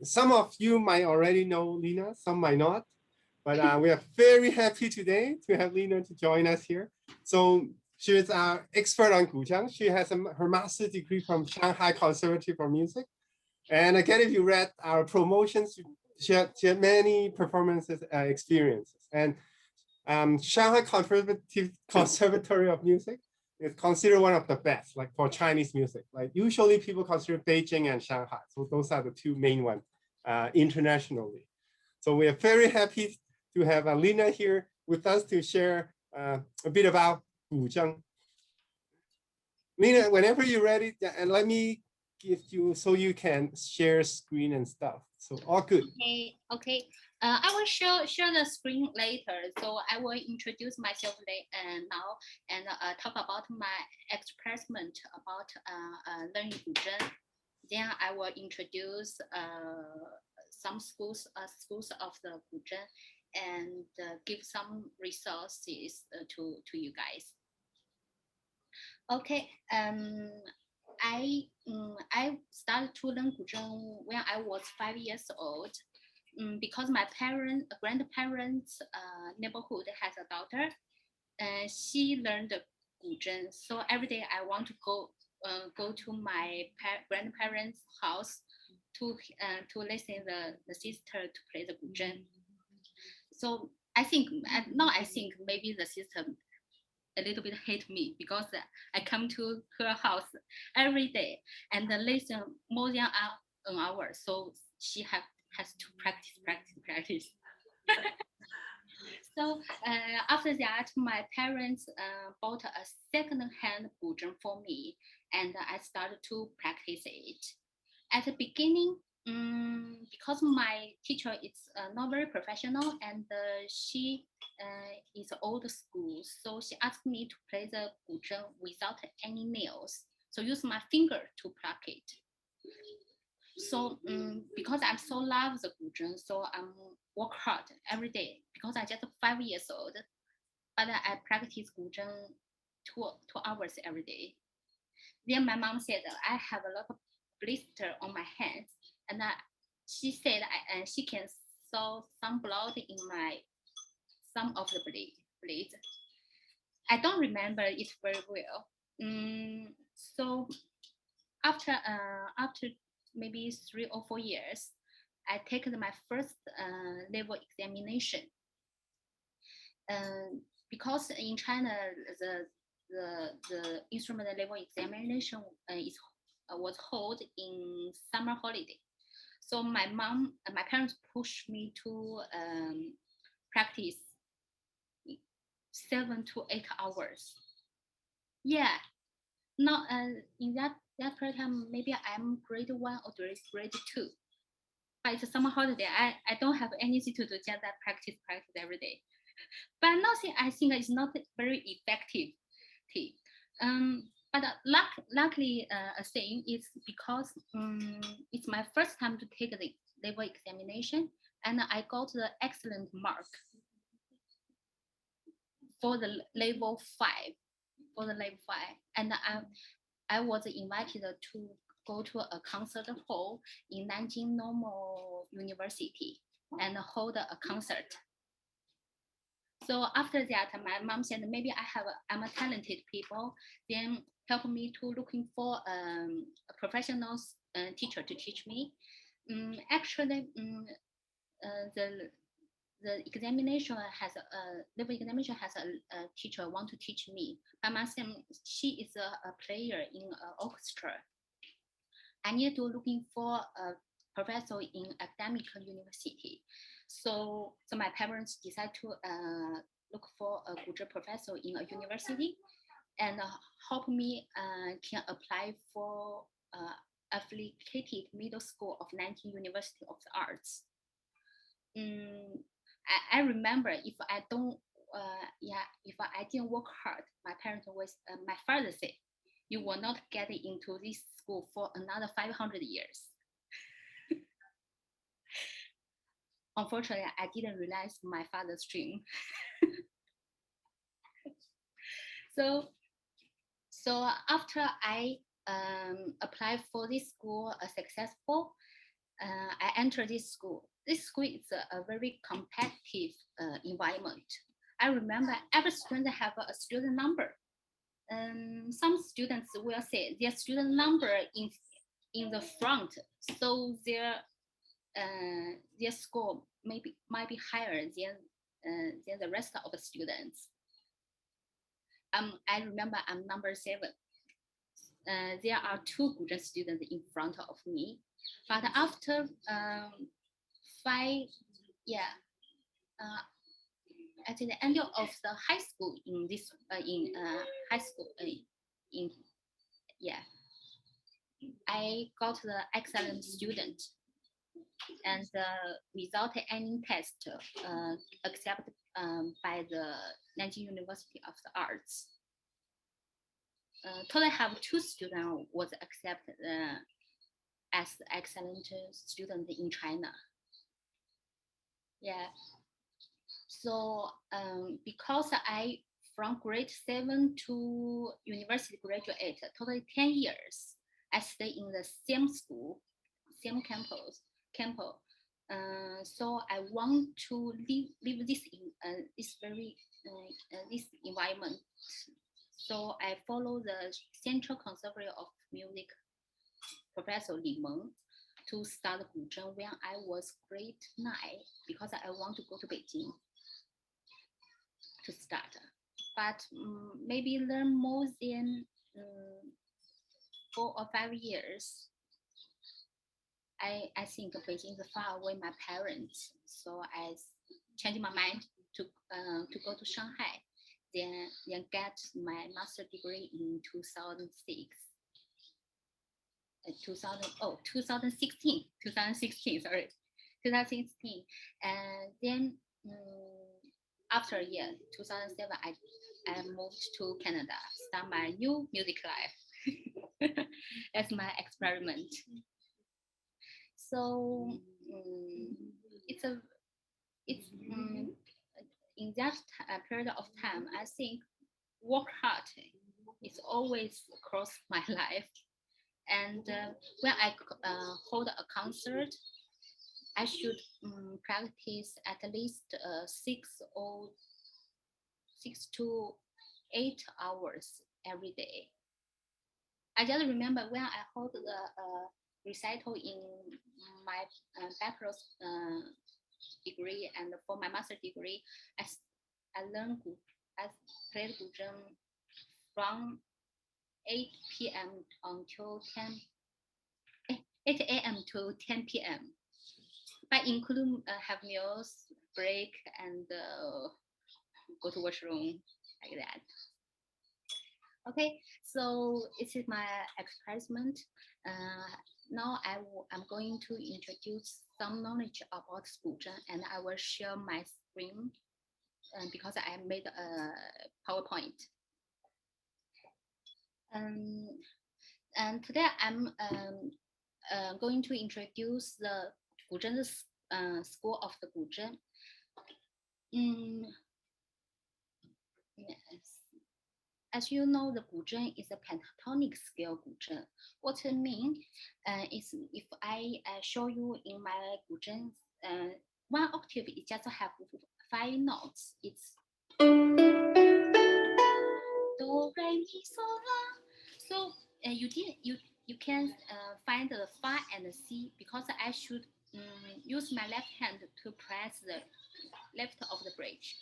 some of you might already know Lina, some might not, but we are very happy today to have Lina to join us here. So she's an expert on guzheng. She has her master's degree from Shanghai Conservatory for Music. And again, if you read our promotions, she had many performances experiences. And Shanghai Conservatory of Music is considered one of the best, like for Chinese music. Like usually people consider Beijing and Shanghai. So those are the two main ones internationally. So we are very happy to have Lina here with us to share a bit about guzheng. Lina, whenever you're ready, and let me give you so you can share screen and stuff. So all good. Okay. I will share the screen later. So I will introduce myself now and talk about my experiment about learning guzheng. Then I will introduce some schools of the guzheng and give some resources to you guys. Okay. I started to learn guzheng when I was 5 years old. Because my grandparents' neighborhood has a daughter, she learned guzheng. So every day I want to go to my grandparents' house to listen the sister to play the guzheng. So I think maybe the sister a little bit hate me because I come to her house every day and listen more than an hour. So she has to practice. So after that, my parents bought a second-hand guzheng for me, and I started to practice it. At the beginning, because my teacher is not very professional and she is old school, so she asked me to play the guzheng without any nails, so use my finger to pluck it. So because I so love the guzheng, so I work hard every day because I'm just 5 years old, but I practice guzheng 2 hours every day. Then my mom said I have a lot of blister on my hands, and she said she can saw some blood in some of the bleed. I don't remember it very well. So after maybe 3 or 4 years, I take my first level examination. Because in China, the instrument level examination was held in summer holiday. So my parents pushed me to practice 7 to 8 hours. Yeah, now in that program, maybe I'm grade 1 or grade 2. But it's a summer holiday. I don't have anything to do, just that practice every day. But nothing I think is not very effective. But luckily, a thing is because it's my first time to take the level examination, and I got the excellent mark for the level 5. And I was invited to go to a concert hall in Nanjing Normal University and hold a concert. So after that, my mom said maybe I'm a talented people, then help me to looking for a professional teacher to teach me. Actually, the examination has level examination has a teacher want to teach me. But my son, she is a player in an orchestra. I need to looking for a professor in academic university. So my parents decide to look for a guzheng professor in a university and help me can apply for affiliated middle school of Nanjing University of the Arts. I remember if I didn't work hard, my father said, you will not get into this school for another 500 years. Unfortunately, I didn't realize my father's dream. So after I applied for this school successful, I entered this school. This school is a very competitive environment. I remember every student have a student number. Some students will say their student number in the front, so their score might be higher than the rest of the students. I remember I'm number 7. There are 2 guzheng students in front of me, but after 5, yeah, at the end of the high school in this high school in yeah, I got the excellent student, and without any test accepted by the Nanjing University of the Arts. Totally have 2 students was accepted as excellent student in China. Yeah. So because I from grade 7 to university graduate, totally 10 years, I stay in the same school, same campus. So I want to live this very this environment. So I follow the Central Conservatory of Music Professor Li Meng to start guzheng when I was grade 9 because I want to go to Beijing to start. But maybe learn more than 4 or 5 years. I think Beijing is far away my parents, so I changed my mind to go to Shanghai, then get my master degree in 2006. 2016, sorry, 2016, and then after a year, 2007, I moved to Canada, start my new music life. That's my experiment. So it's in that period of time, I think work hard is always across my life. And when I hold a concert, I should practice at least 6 to 8 hours every day. I just remember when I hold the recital in my bachelor's degree, and for my master degree, I played guzheng from 8 p.m. until 8 a.m. to 10 p.m. But include have meals, break, and go to washroom like that. Okay, so it is my experiment. Now I'm going to introduce some knowledge about guzheng, and I will share my screen because I made a PowerPoint. And today I'm going to introduce the guzheng school of the guzheng. Yes. As you know, the guzheng is a pentatonic scale guzheng. What it means is if I show you in my guzheng, one octave it just have 5 notes. It's do, re, mi, so, la. So you can find the fa and the c because I should use my left hand to press the left of the bridge.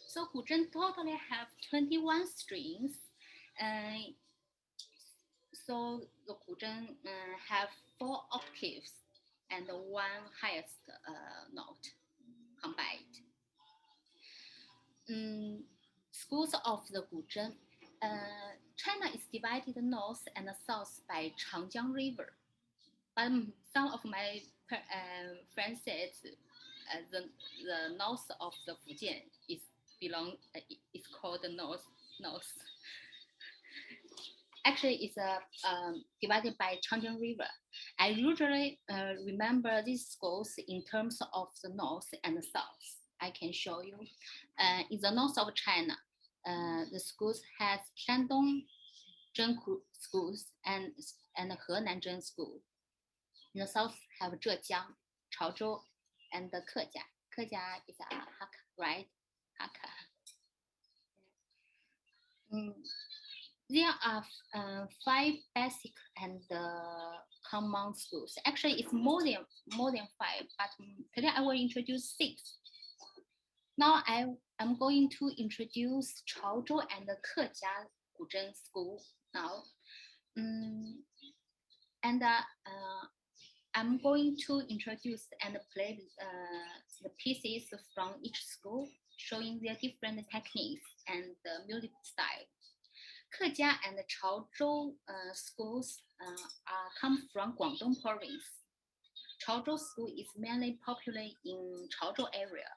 So guzheng totally have 21 strings. So the guzheng have 4 octaves and 1 highest note combined. Schools of the guzheng. China is divided north and south by Changjiang River. But some of my friends said the north of the Fujian is called the north. Actually, it's divided by Changjiang River. I usually remember these schools in terms of the north and the south. I can show you. In the north of China, the schools has Shandong, Zheng schools and Henan Zheng school. In the south have Zhejiang, Chaozhou, and the Kejia. Kejia is a Hakka, right? Hakka. There are 5 basic and common schools. Actually, it's more than 5, but today I will introduce 6. Now I'm going to introduce Chaozhou and the Kejia Guzheng school now. And I'm going to introduce and play the pieces from each school, showing their different techniques and the music style. Kejia and Chaozhou schools come from Guangdong province. Chaozhou school is mainly popular in Chaozhou area.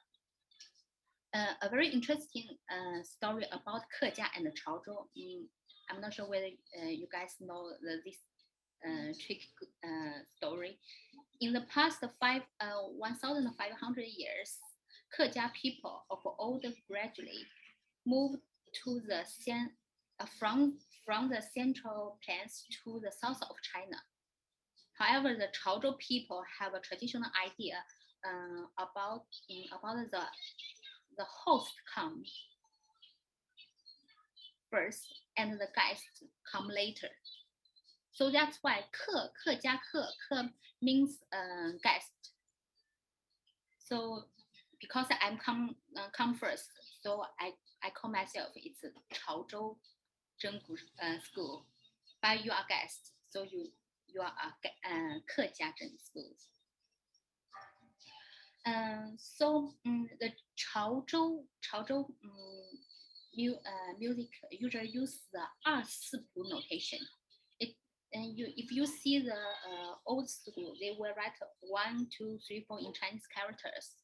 A very interesting story about Kejia and Chaozhou. I'm not sure whether you guys know this trick story. In the past 1,500 years, Kejia people of old gradually moved to the from the central plains to the south of China. However, the Chaozhou people have a traditional idea about the host come first and the guests come later. So that's why ke means guest. So because I'm come first, so I call myself it's Chaozhou Zhenggu school. But you are guest, so you are a Kejia Zheng school. So the Chaozhou music usually use the 2-4 notation. If you see the old school, they will write 1, 2, 3, 4 in Chinese characters.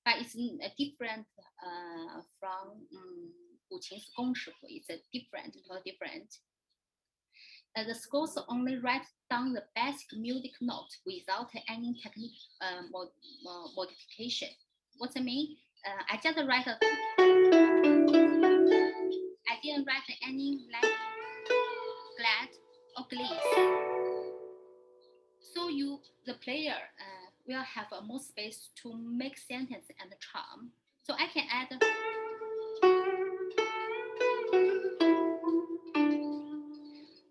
But it's different from 五琴四公师傅. It's different, totally different. The schools only write down the basic music note without any technique modification. What's I mean? I just write I didn't write any like glad or glee. So the player will have more space to make sentence and charm. So I can add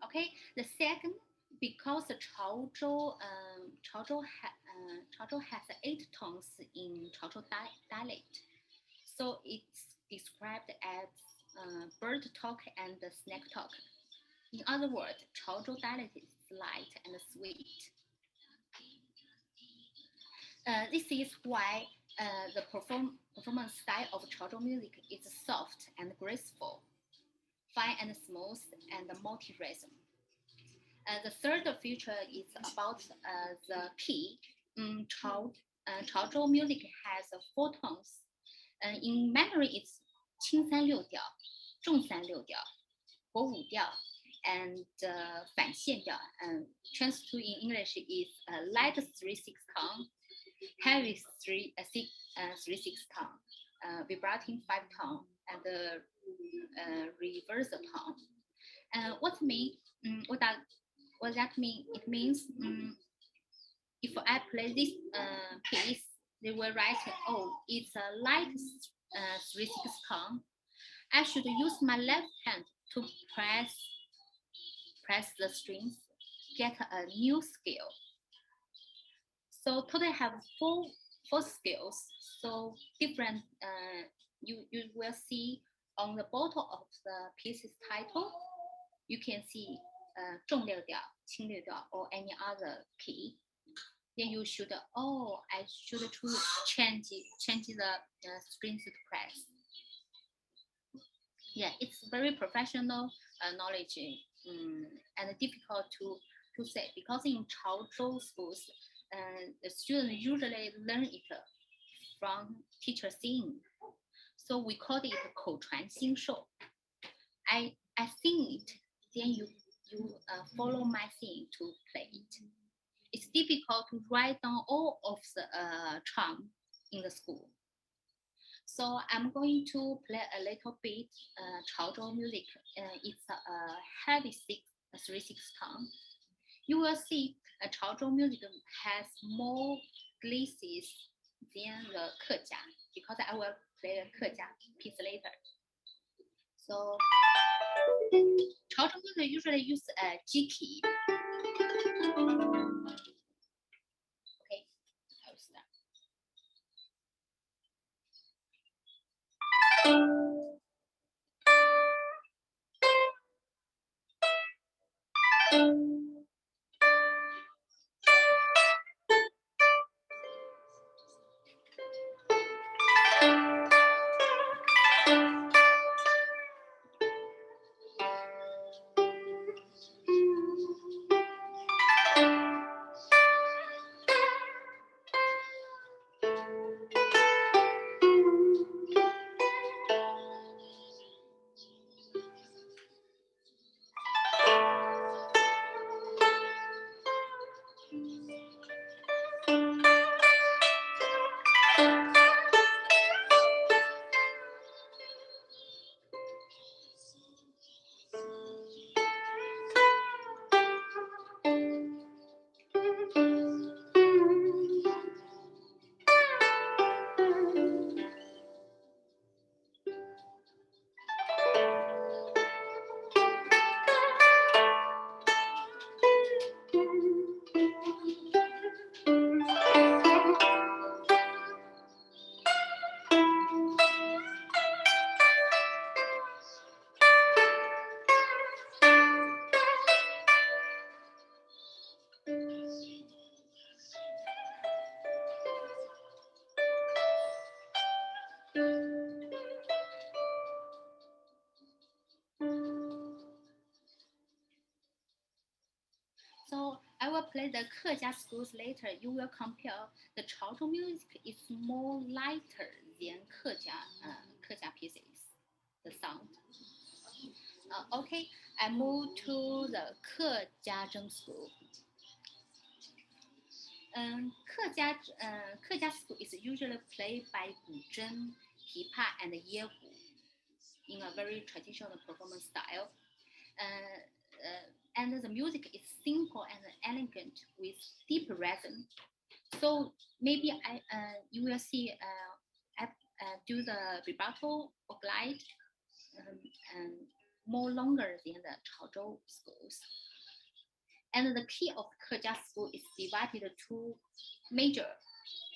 okay. The second, because the Chaozhou has 8 tones in Chaozhou dialect, so it's described as bird talk and snake talk. In other words, Chaozhou dialect is light and sweet. This is why the performance style of Chaozhou music is soft and graceful, fine and smooth, and multi-rhythm. The third feature is about the key. Chaozhou music has 4 tones. In Mandarin, it's 轻三六调, 重三六调, 国五调, and 反线调. Translated in English is light 3/6 tone, heavy 3/6 tone, vibrating 5 tone, and reverse tone. What that mean? It means if I play this piece, they will write, oh, it's a light 3/6 tone. I should use my left hand to press the strings, get a new scale. So totally have four scales. So different. You will see on the bottom of the piece's title. You can see 重六调, 轻六调, or any other key. Then you should I should change the strings to press. Yeah, it's very professional knowledge and difficult to say, because in Chaozhou schools, the students usually learn it from teacher sing. So we call it 口传心授. I sing it, then you follow my singing to play it. It's difficult to write down all of the charm in the school. So I'm going to play a little bit Chaozhou music. It's a heavy 3/6 tone. You will see Chaozhou music has more glisses than the Kejia, because I will play the Kejia piece later. So Chaozhou music usually use a G key. Okay, I'll start. So I will play the Kejia schools later. You will compare the Chaozhou music is more lighter than Kejia pieces, the sound. Okay, I move to the Kejia school. Kejia school is usually played by guzheng, pipa, and yewu in a very traditional performance style. And the music is simple and elegant with deep rhythm. So maybe you will see I do the vibrato or glide and more longer than the Chaozhou schools. And the key of Kejia school is divided to major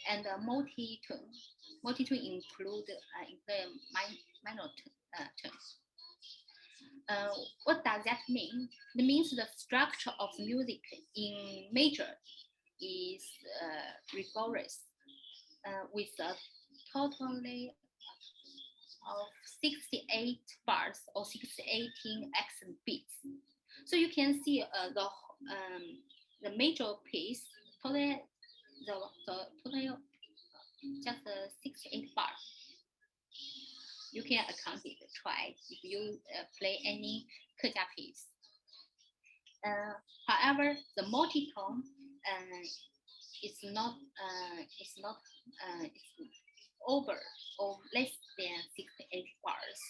and multi-tone. Multi-tone include minor tones. What does that mean? It means the structure of the music in major is rigorous, with a totally of 68 bars or 18 accent beats. So you can see the major piece totally the total just 68 bars. You can account it, try if you play any Kejia piece. However, the multi-tone is not it's over or less than 68 bars.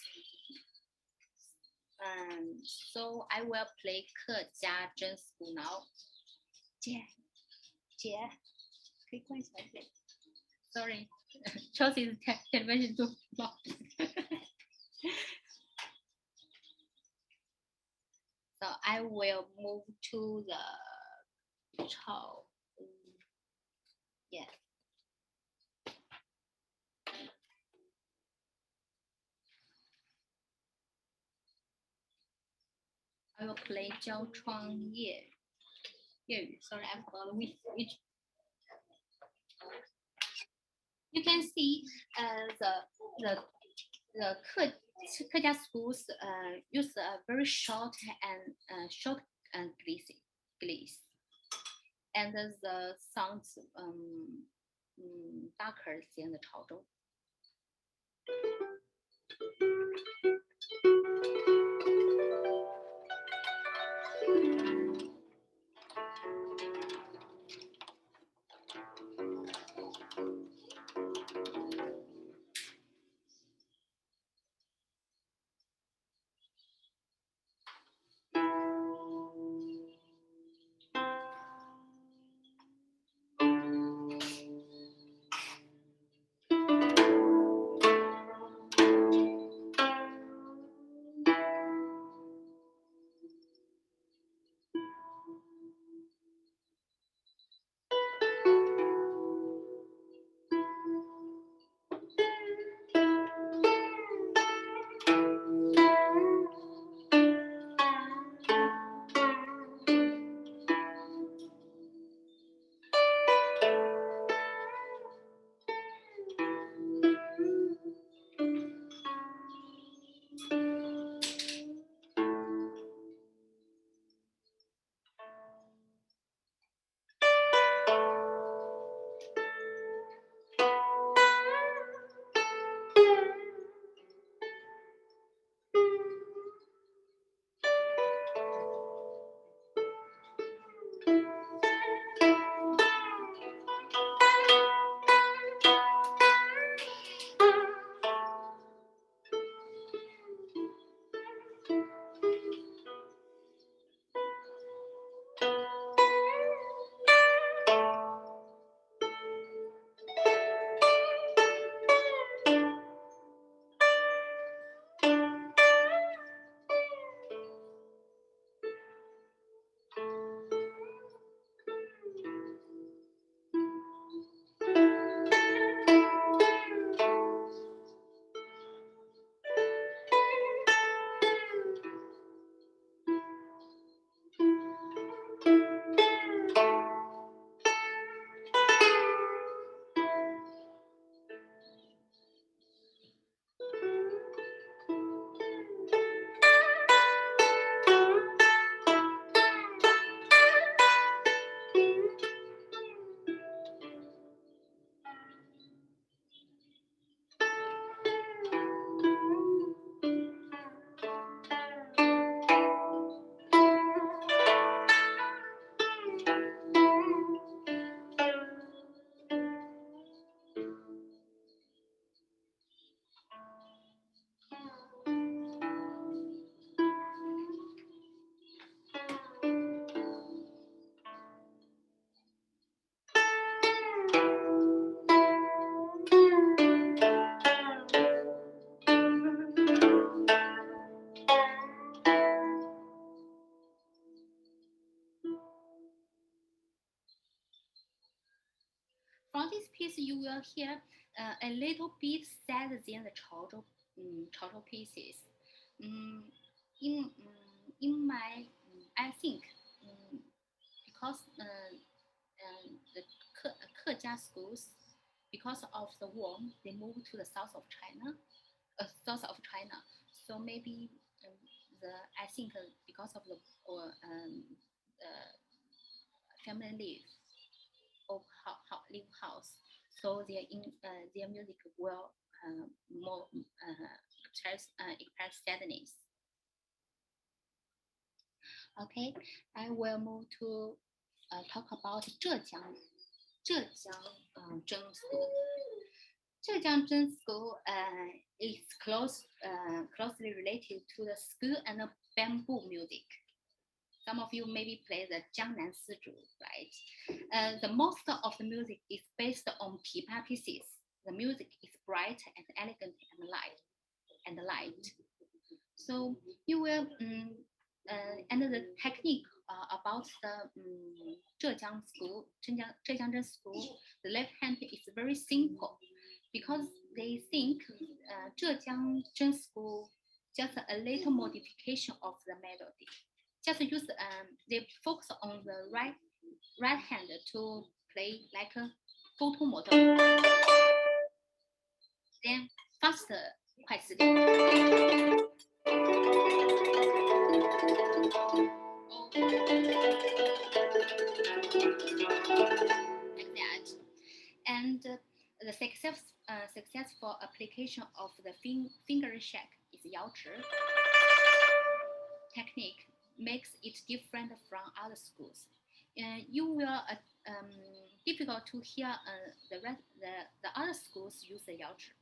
So I will play Kejia Zhen School now. 姐，可以关起来点。Sorry, Chelsea's television too loud. So I will move to the Chao. Yeah. I will play 焦窗夜语. Sorry, I forgot which. You can see the Kejia schools use a very short gliss, and the sounds darker than the Chaozhou. will hear a little bit sadder than the Chaozhou pieces. In my, I think, because the Kejia schools, because of the war, they moved to the south of China. So maybe I think because of the family live house, so their music will more express sadness. Okay, I will move to talk about Zhejiang Zheng School. Zhejiang Zheng School is closely related to the school and the bamboo music. Some of you maybe play the Jiangnan Sizhu, right? The most of the music is based on pipa pieces. The music is bright and elegant and light. So you will and the technique about the Zhejiang Zheng School, the left hand is very simple because they think Zhejiang Zheng School just a little modification of the melody. Just use they focus on the right hand to play like a photo model, then faster 快词点 like that. And the successful application of the finger shake is 摇指 technique makes it different from other schools. You will difficult to hear the other schools use the 摇指.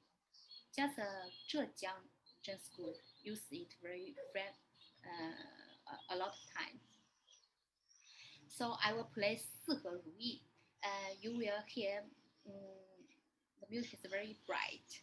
Just Zhejiang Zheng School use it very a lot of time. So I will play 四和如意. You will hear the music is very bright.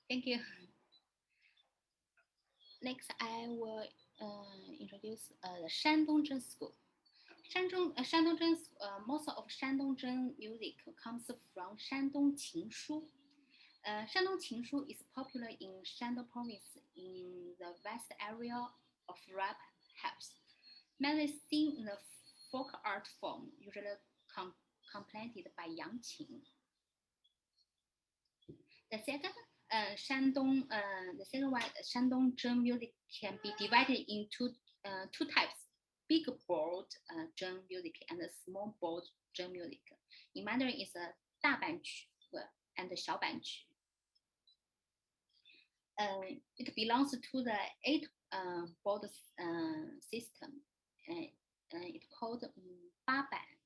Thank you. Next, I will introduce the Shandong Zheng School. Shandong Zheng, most of Shandong Zheng music comes from Shandong Qingshu. Shandong Qingshu is popular in Shandong province in the west area of rap raps. Mainly sing in the folk art form, usually complemented by Yang Qing. The second one, Shandong Zheng music can be divided into two types. big board drum music and a small board drum music. In Mandarin, it's a 大板曲 and 小板曲. It belongs to the 8 board system. It's called 八板.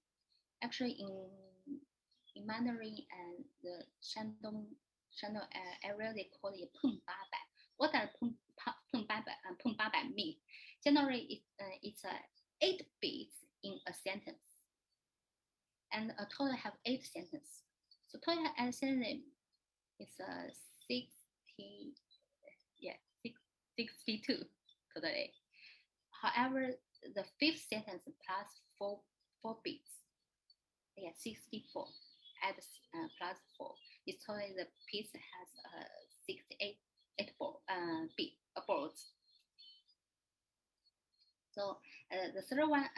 Actually, in Mandarin and the Shandong area, they call it 碰八板. What does 碰八板 mean? Generally, it's 8 beats in a sentence, and a total have 8 sentences. So total sentence is 62 totally. However, the 5th sentence plus 4 beats, 64. Add plus 4. It's totally the piece has 68 boards. So the third one,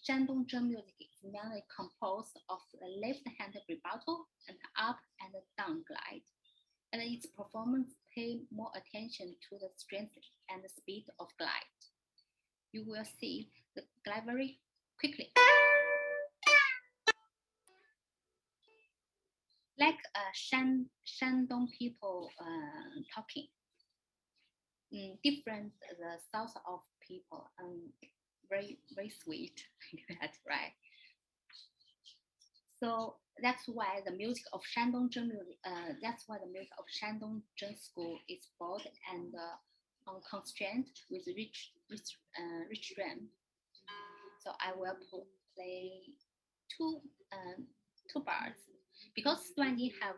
Shandong drum music is mainly composed of the left-hand vibrato and up and down glide. And its performance pay more attention to the strength and the speed of glide. You will see the glide very quickly. Like Shandong people talking. Different the styles of people, very very sweet. That's right. So that's why the music of Shandong drum music. That's why the music of Shandong drum school is bold and unconstrained with rich rhythm. So I will play two bars because Duanjing have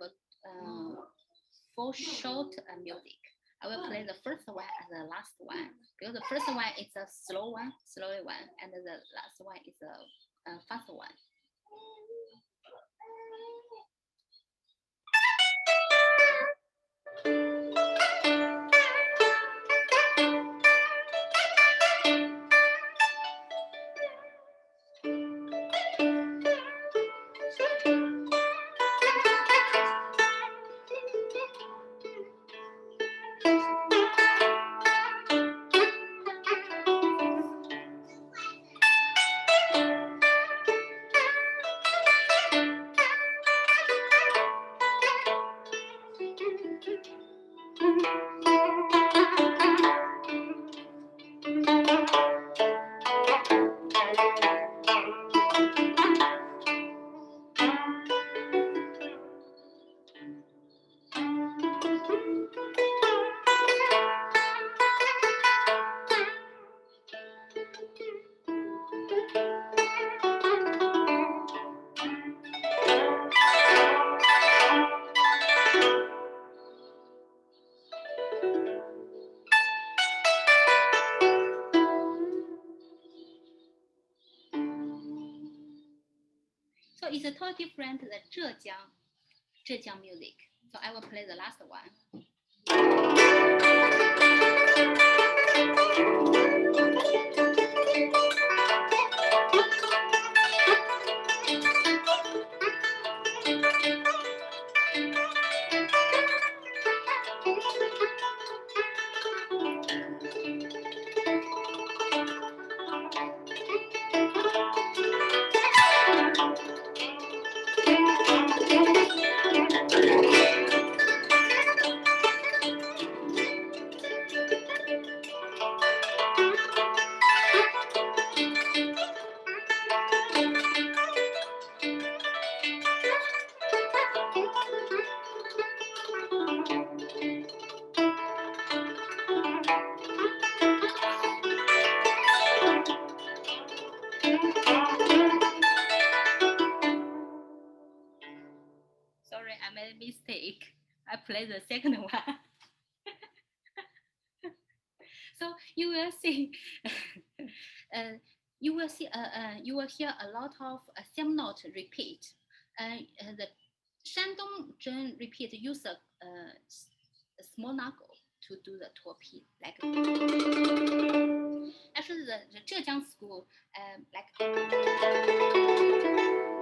4 short music. I will play the first one and the last one because the first one is a slow one, and the last one is a fast one. So it's a totally different the Zhejiang music. So I will play the last one. Sorry, I made a mistake. I played the second one. So you will see, you will hear a lot of same note repeat. The Shandong drum repeat use a small knuckle to do the 托皮, like. Actually, the Zhejiang school like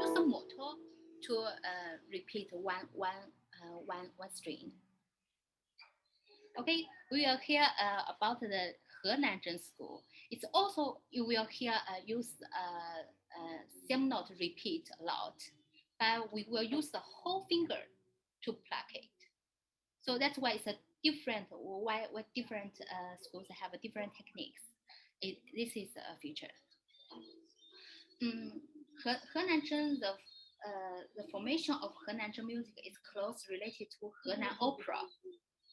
use a motor to repeat one string. Okay, we will hear about the Henanzhen school. It's also, you will hear use same note repeat a lot, but we will use the whole finger to pluck it. So that's why it's a different, why different schools have a different techniques. This is a feature. Henanzhen, the formation of Henanzhen music is closely related to Henan opera,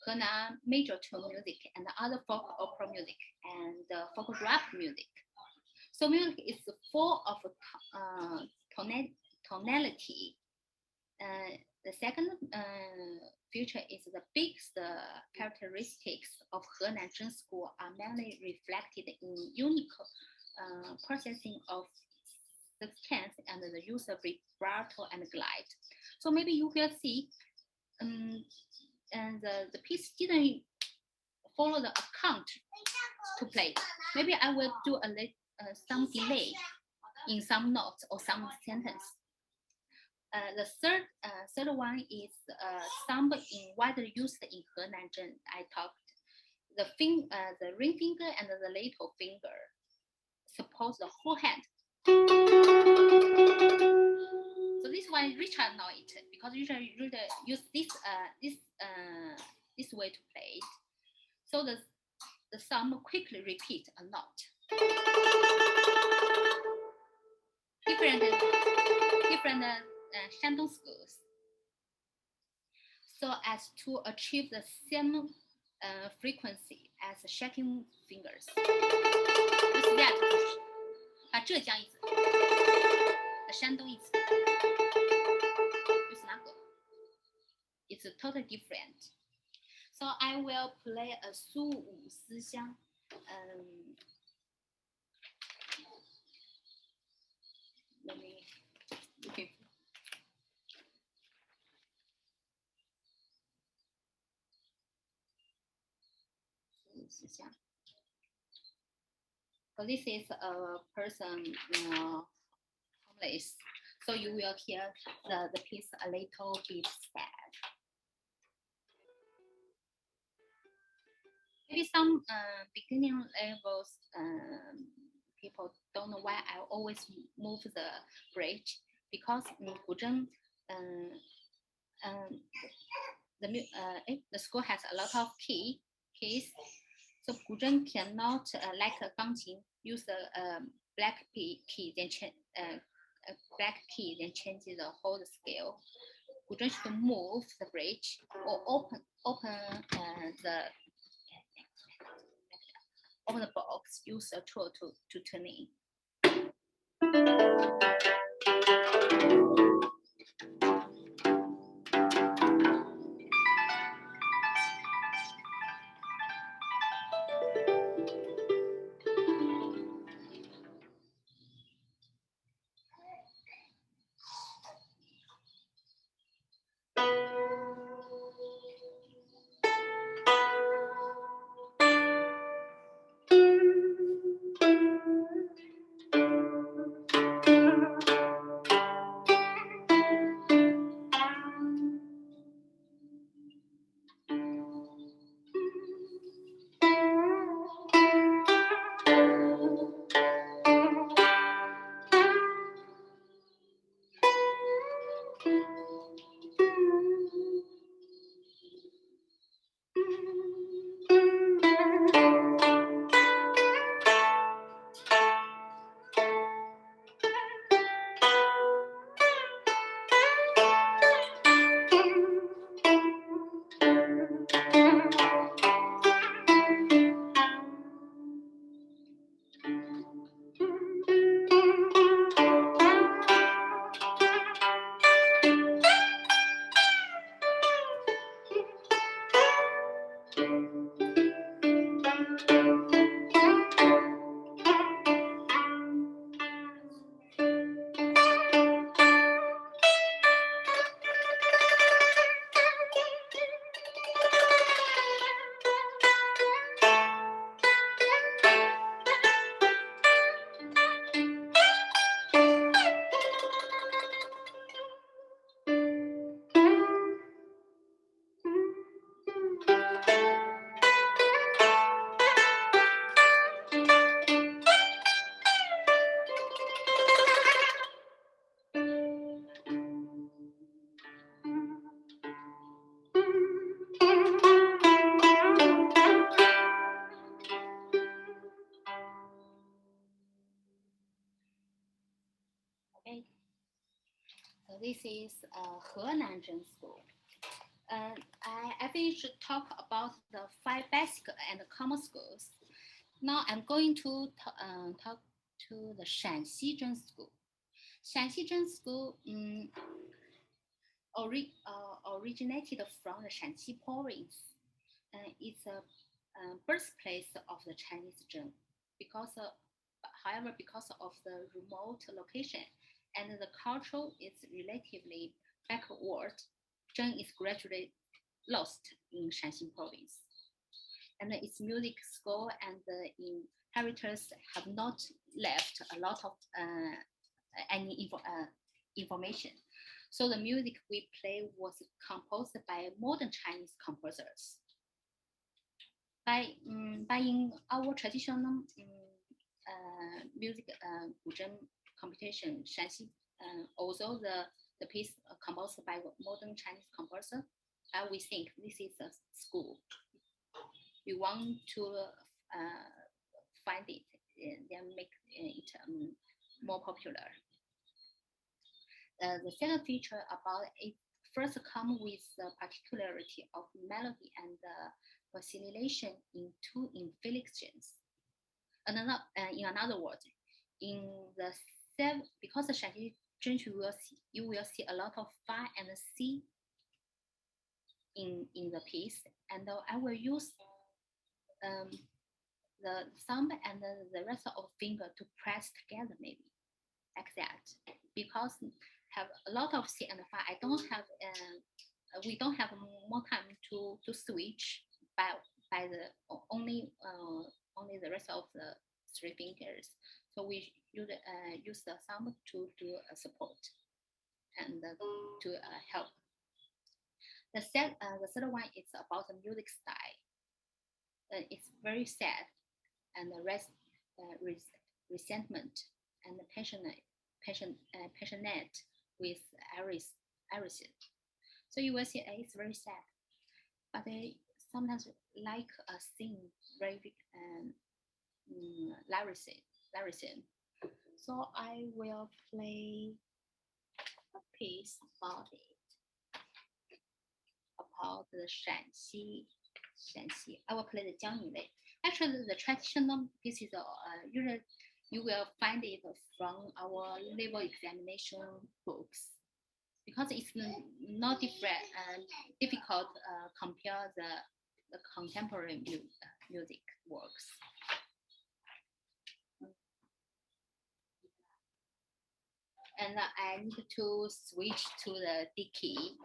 Henan major tone music, and other folk opera music and folk rap music. So music is full of tonality. The second feature is the biggest characteristics of Henanzhen school are mainly reflected in unique processing of sixteenth and the use of vibrato and glide. So maybe you will see, and the piece didn't follow the account to play. Maybe I will do some delay in some notes or some sentence. The third one is some in widely used in Henanzhen. I talked the ring finger and the little finger support the whole hand. So this one Richard know it because Richard use this way to play it. So the sum quickly repeat a note. Different Shandong schools, so as to achieve the same frequency as shaking fingers. 就是that， 把浙江意思，山东意思，就是那个 ，it's totally different. So I will play a 苏武思乡，let me okay. So this is a person homeless. So you will hear the piece a little bit sad. Maybe some beginning levels people don't know why I always move the bridge, because guzheng the school has a lot of keys. So guzheng cannot like a gangqin use the black key then change the whole scale. Guzheng should move the bridge or open the box, use a tool to turn in. This is Henanzhen School. I finished talk about the 5 basic and common schools. Now I'm going to talk to the Shanxizhen School. Shanxizhen School originated from the Shanxi province. It's a birthplace of the Chinese Zheng. However, because of the remote location and the culture is relatively backward, Zheng is gradually lost in Shanxi province. And its music school and the inheritors have not left a lot of any information. So the music we play was composed by modern Chinese composers. By in our traditional music guzheng competition, Shanxi, although the piece composed by modern Chinese composer, we think this is a school. We want to find it and make it more popular. The second feature about it first come with the particularity of melody and oscillation in 2 inflections. In another word, in the because the Shanxi Zheng you will see a lot of fa and c in the piece, and I will use the thumb and the rest of finger to press together, maybe like that, because have a lot of C and Fa. I don't have we don't have more time to switch by the only the rest of the 3 fingers. So we use the thumb to do a support and to help. The third one is about the music style. It's very sad and resentment and passionate with everything. So you will see it's very sad, but they sometimes like a sing very lyricism. So I will play a piece about it, about the Shanxi. I will play the Jiang Yulei. Actually, the traditional pieces usually you will find it from our level examination books, because it's not difficult compare the contemporary music works. And I need to switch to the D key.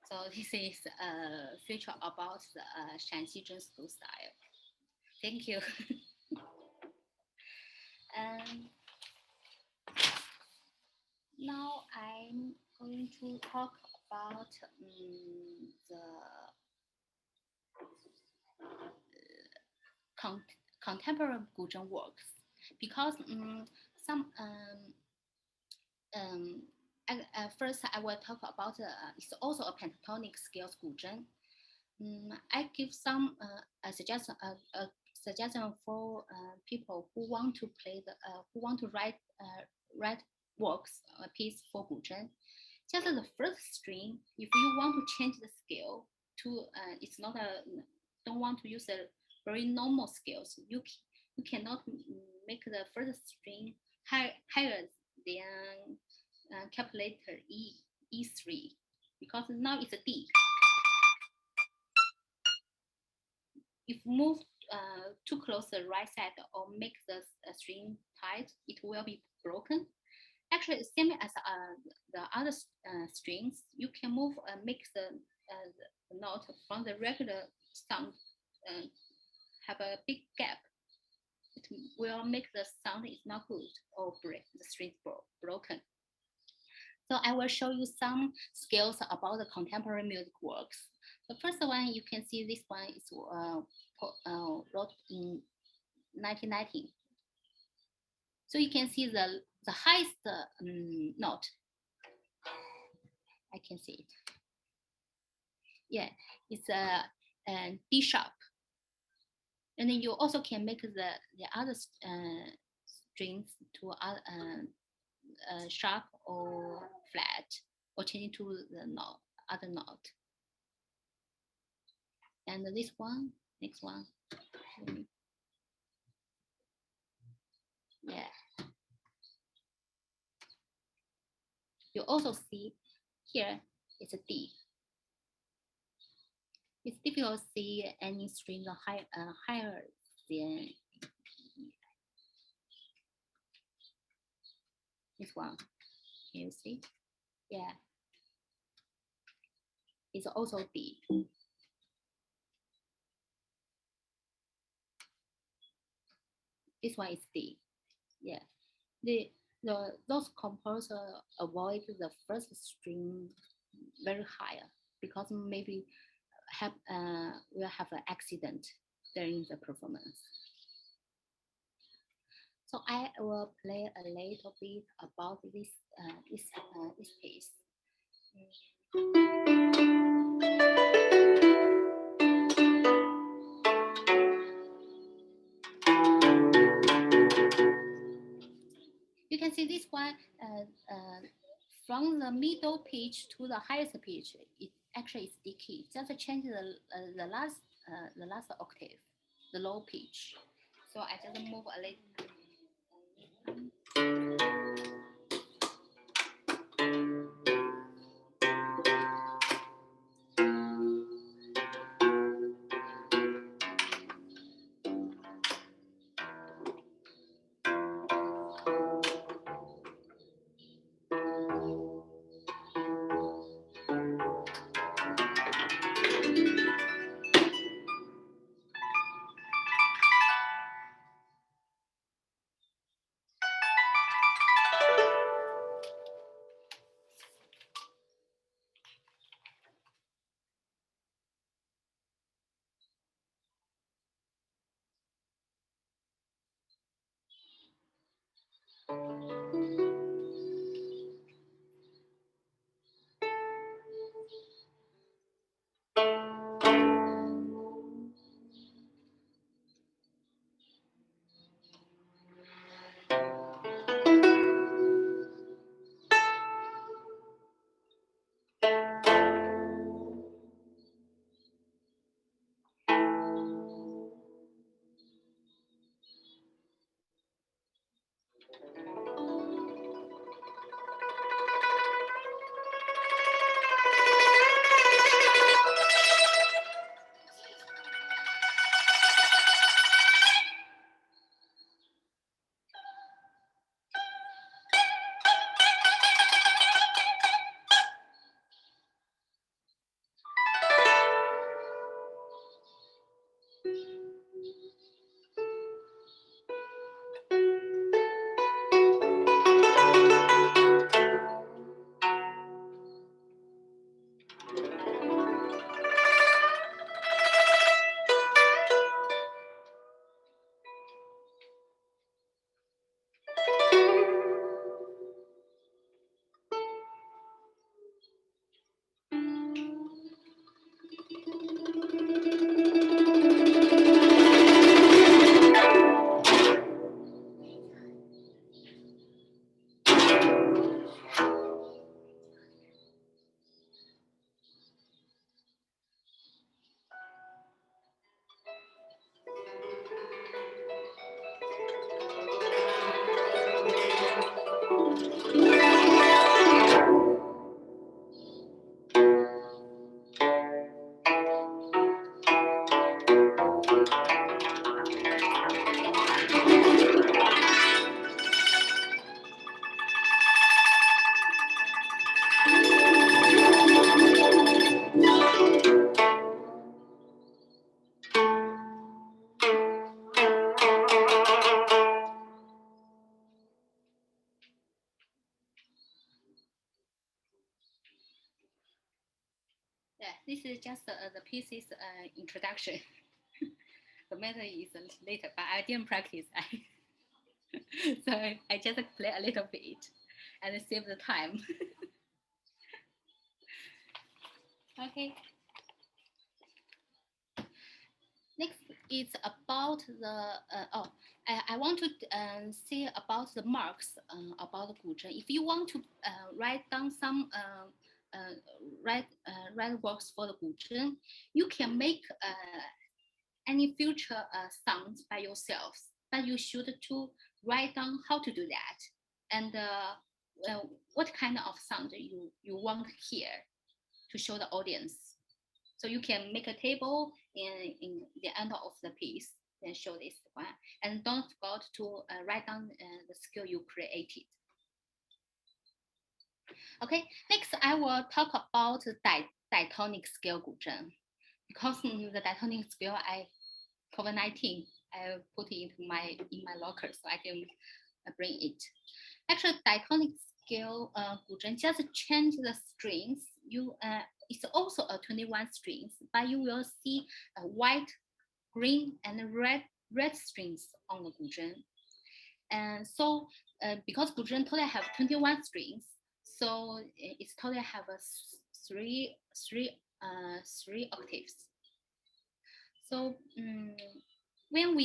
So this is a feature about the Shanxi school style. Thank you. Now I'm going to talk about the contemporary guzheng works, because some first I will talk about it's also a pentatonic scale guzheng. I give some suggestion for people who want to play who want to write works a piece for guzheng. Just the first string, if you want to change the scale to it's not a don't want to use a very normal scales, you cannot make the first string higher than calculator E3, because now it's a D. If move too close to the right side or make the string tight, it will be broken. Actually, same as the other strings, you can move make the note from the regular sound have a big gap. It will make the sound is not good or break the string broken. So I will show you some skills about the contemporary music works. The first one, you can see this one is wrote in 1990. So you can see the highest note. I can see it. Yeah, it's a D sharp. And then you also can make the other strings to sharp or flat, or change to the note, other note. And this one, next one. Yeah. You also see here it's a D. It's difficult to see any string higher than this one. Can you see? Yeah. It's also D. This one is D. Yeah. Those composers avoid the first string very higher, because maybe will have an accident during the performance. So I will play a little bit about this piece. You can see this one from the middle pitch to the highest pitch. It actually is D key. Just change the last octave, the low pitch. So I just move a little. Yeah, this is just the piece's introduction. The method is later, but I didn't practice. So I just play a little bit and save the time. Okay. Next is about the I want to say about the marks about the guzheng. If you want to write down some write works for the guzheng, you can make any future sounds by yourselves, but you should to write down how to do that and what kind of sound you want to hear to show the audience. So you can make a table in the end of the piece, then show this one. And don't forget to write down the skill you created. Okay, next I will talk about diatonic scale guzheng. Because the diatonic scale, COVID-19, I put it in my locker so I can bring it. Actually, diatonic scale guzheng just change the strings. It's also a 21 strings, but you will see white, green, and red strings on the guzheng. And so, because guzheng totally have 21 strings, so it's totally have a three octaves. So when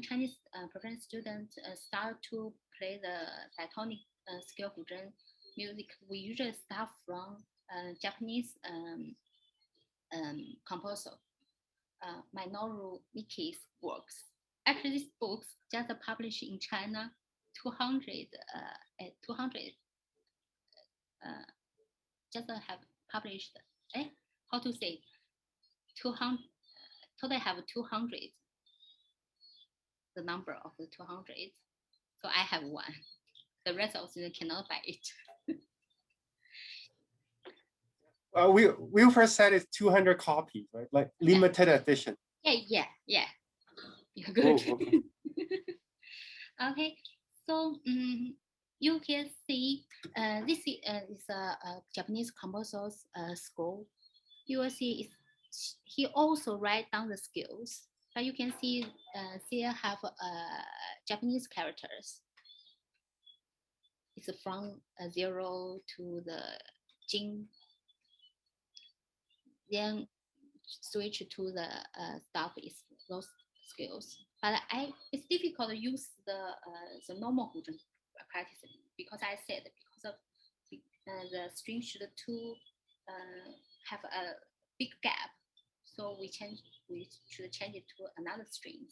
Chinese professional students start to play the diatonic scale guzheng music, we usually start from Japanese composer Minoru Miki's works. Actually, these books just published in China 200 just have published. How to say 200? Today have 200. The number of the 200. So I have one. The rest of them cannot buy it. We first said it's 200 copies, right? Like limited edition. Yeah. You're good. Oh, okay. Okay, so you can see this is a Japanese composer's score. You will see he also write down the skills, but you can see here have Japanese characters. It's from 0 to the Jing, then switch to the stuff is those skills. But it's difficult to use the normal guzheng practice because I said because of the string should have a big gap, so we should change it to another string.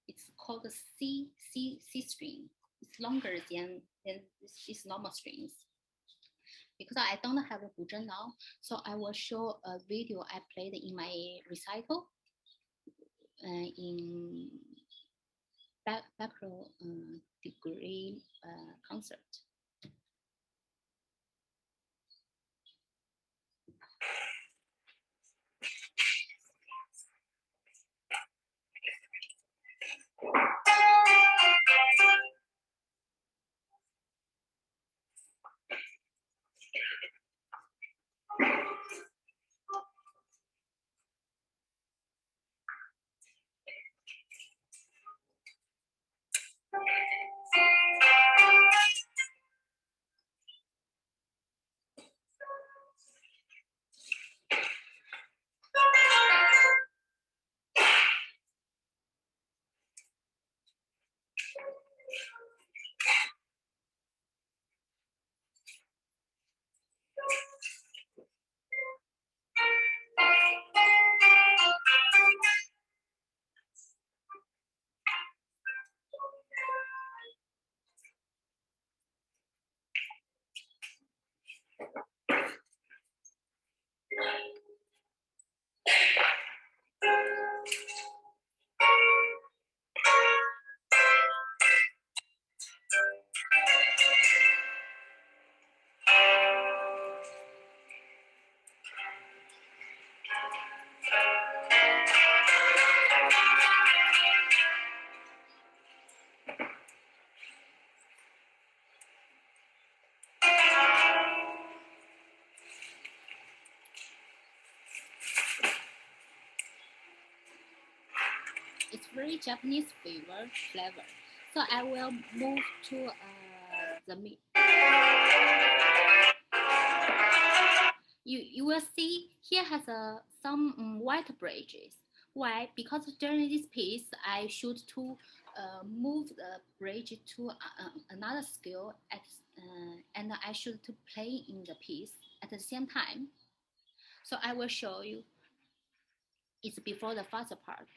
It's called the C string. It's longer than these normal strings. Because I don't have a guzheng now, so I will show a video I played in my recital in bachelor degree concert. very Japanese flavor. So I will move to the meat. You will see here has some white bridges. Why? Because during this piece, I should to move the bridge to another scale and I should to play in the piece at the same time. So I will show you. It's before the first part.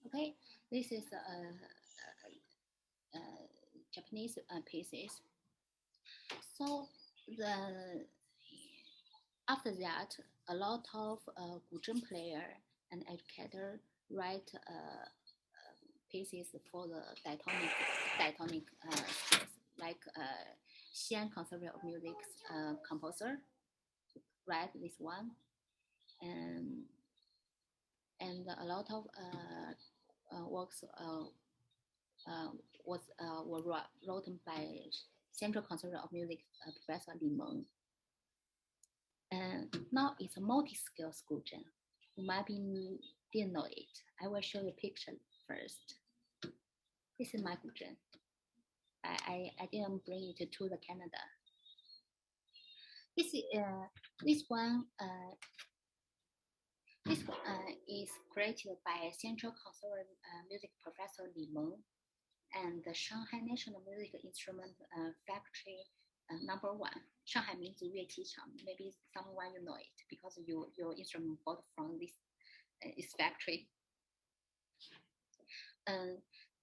Okay, this is Japanese pieces. So after that, a lot of guzheng player and educator write pieces for the diatonic skills, like Shanghai Conservatory of Music composer write this one, and a lot of works were written by Central Conservatory of Music Professor Lina. And now it's a multi-scale guzheng. You might didn't know it. I will show you a picture first. This is my guzheng. I didn't bring it to the Canada. This one is created by Central Conservatory Music Professor Lina and the Shanghai National Music Instrument Factory #1. Shanghai means 乐器厂. Maybe someone you know it because your instrument bought from this factory.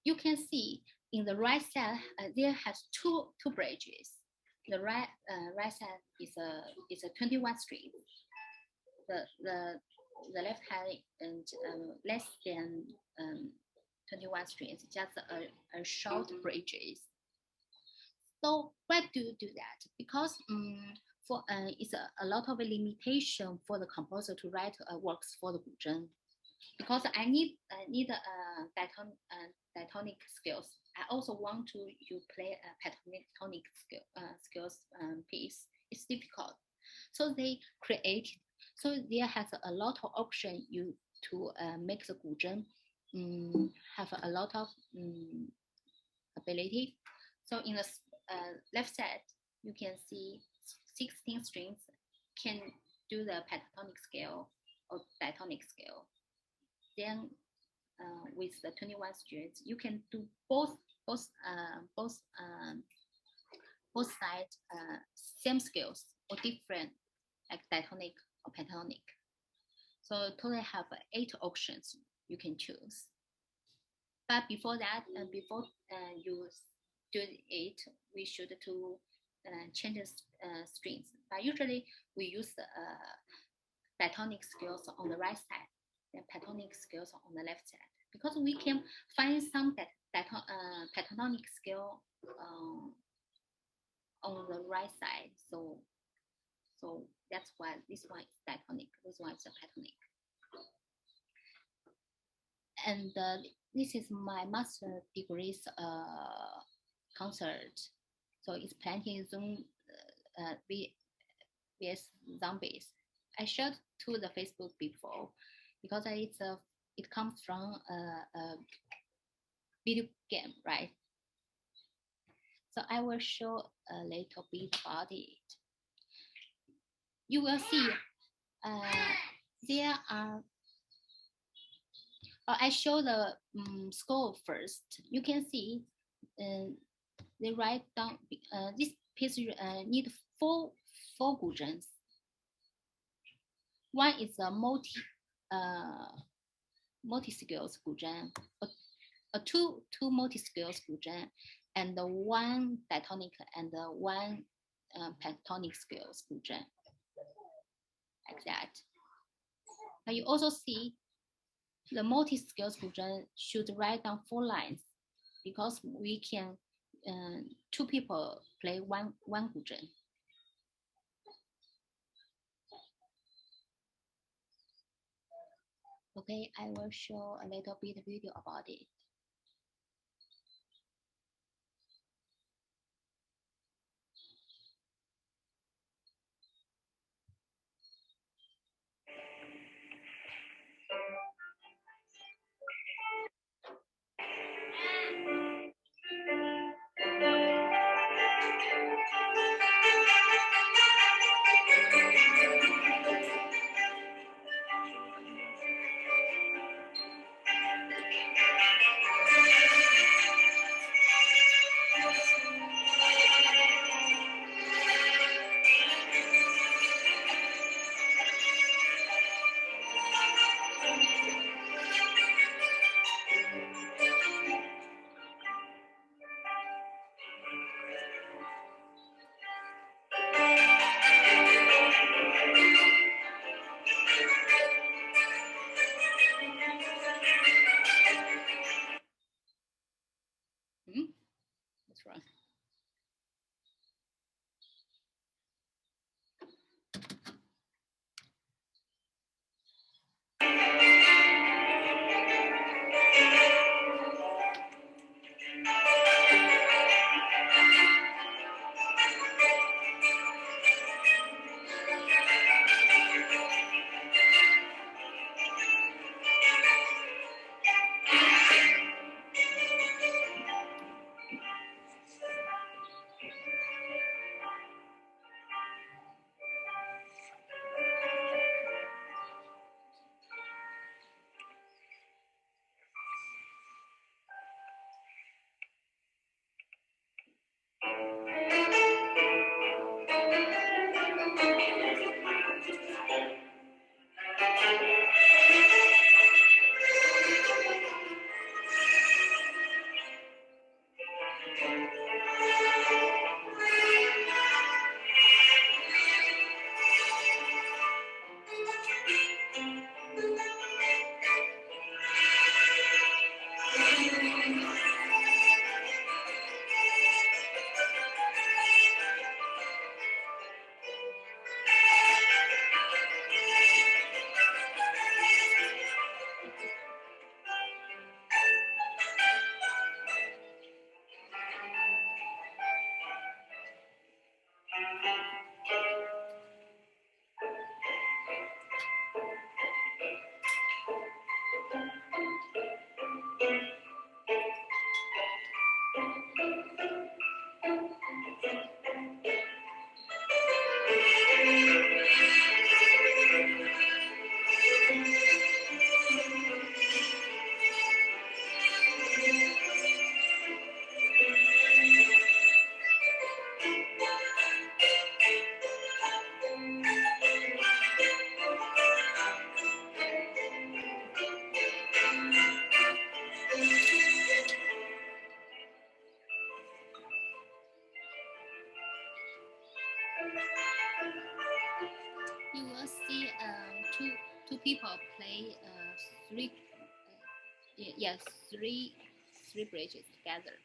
You can see in the right side there has two bridges. The right side is a 21 string. The left hand and less than 21 strings, just a short bridges. So why do you do that? Because for it's a lot of limitation for the composer to write works for the guzheng. Because I need diatonic skills. I also want to play a pentatonic skills piece. It's difficult, so they create. So there has a lot of option to make the guzheng have a lot of ability. So in the left side, you can see 16 strings can do the pentatonic scale or diatonic scale. Then with the 21 strings, you can do both both sides same scales or different, like diatonic or pentatonic. So totally have 8 options you can choose. But before that, before you do it, we should to change strings. But usually we use the diatonic scales on the right side, and pentatonic scales on the left side, because we can find some pentatonic scale on the right side. So that's why this one is diatonic, this one is a pentatonic. And this is my master degree's concert. So it's planting zone vs zombies. I shared to the Facebook before because it comes from a video game, right? So I will show a little bit about it. You will see there are. I show the score first. You can see they write down this piece need four guzhengs. One is a multi scales guzheng, two multi scales guzheng, and one diatonic and one pentatonic scales guzheng, like that. And you also see the multi scales guzheng should write down 4 lines, because we can 2 people play one guzheng. Okay, I will show a little bit video about it. people play three, yes, three bridges together.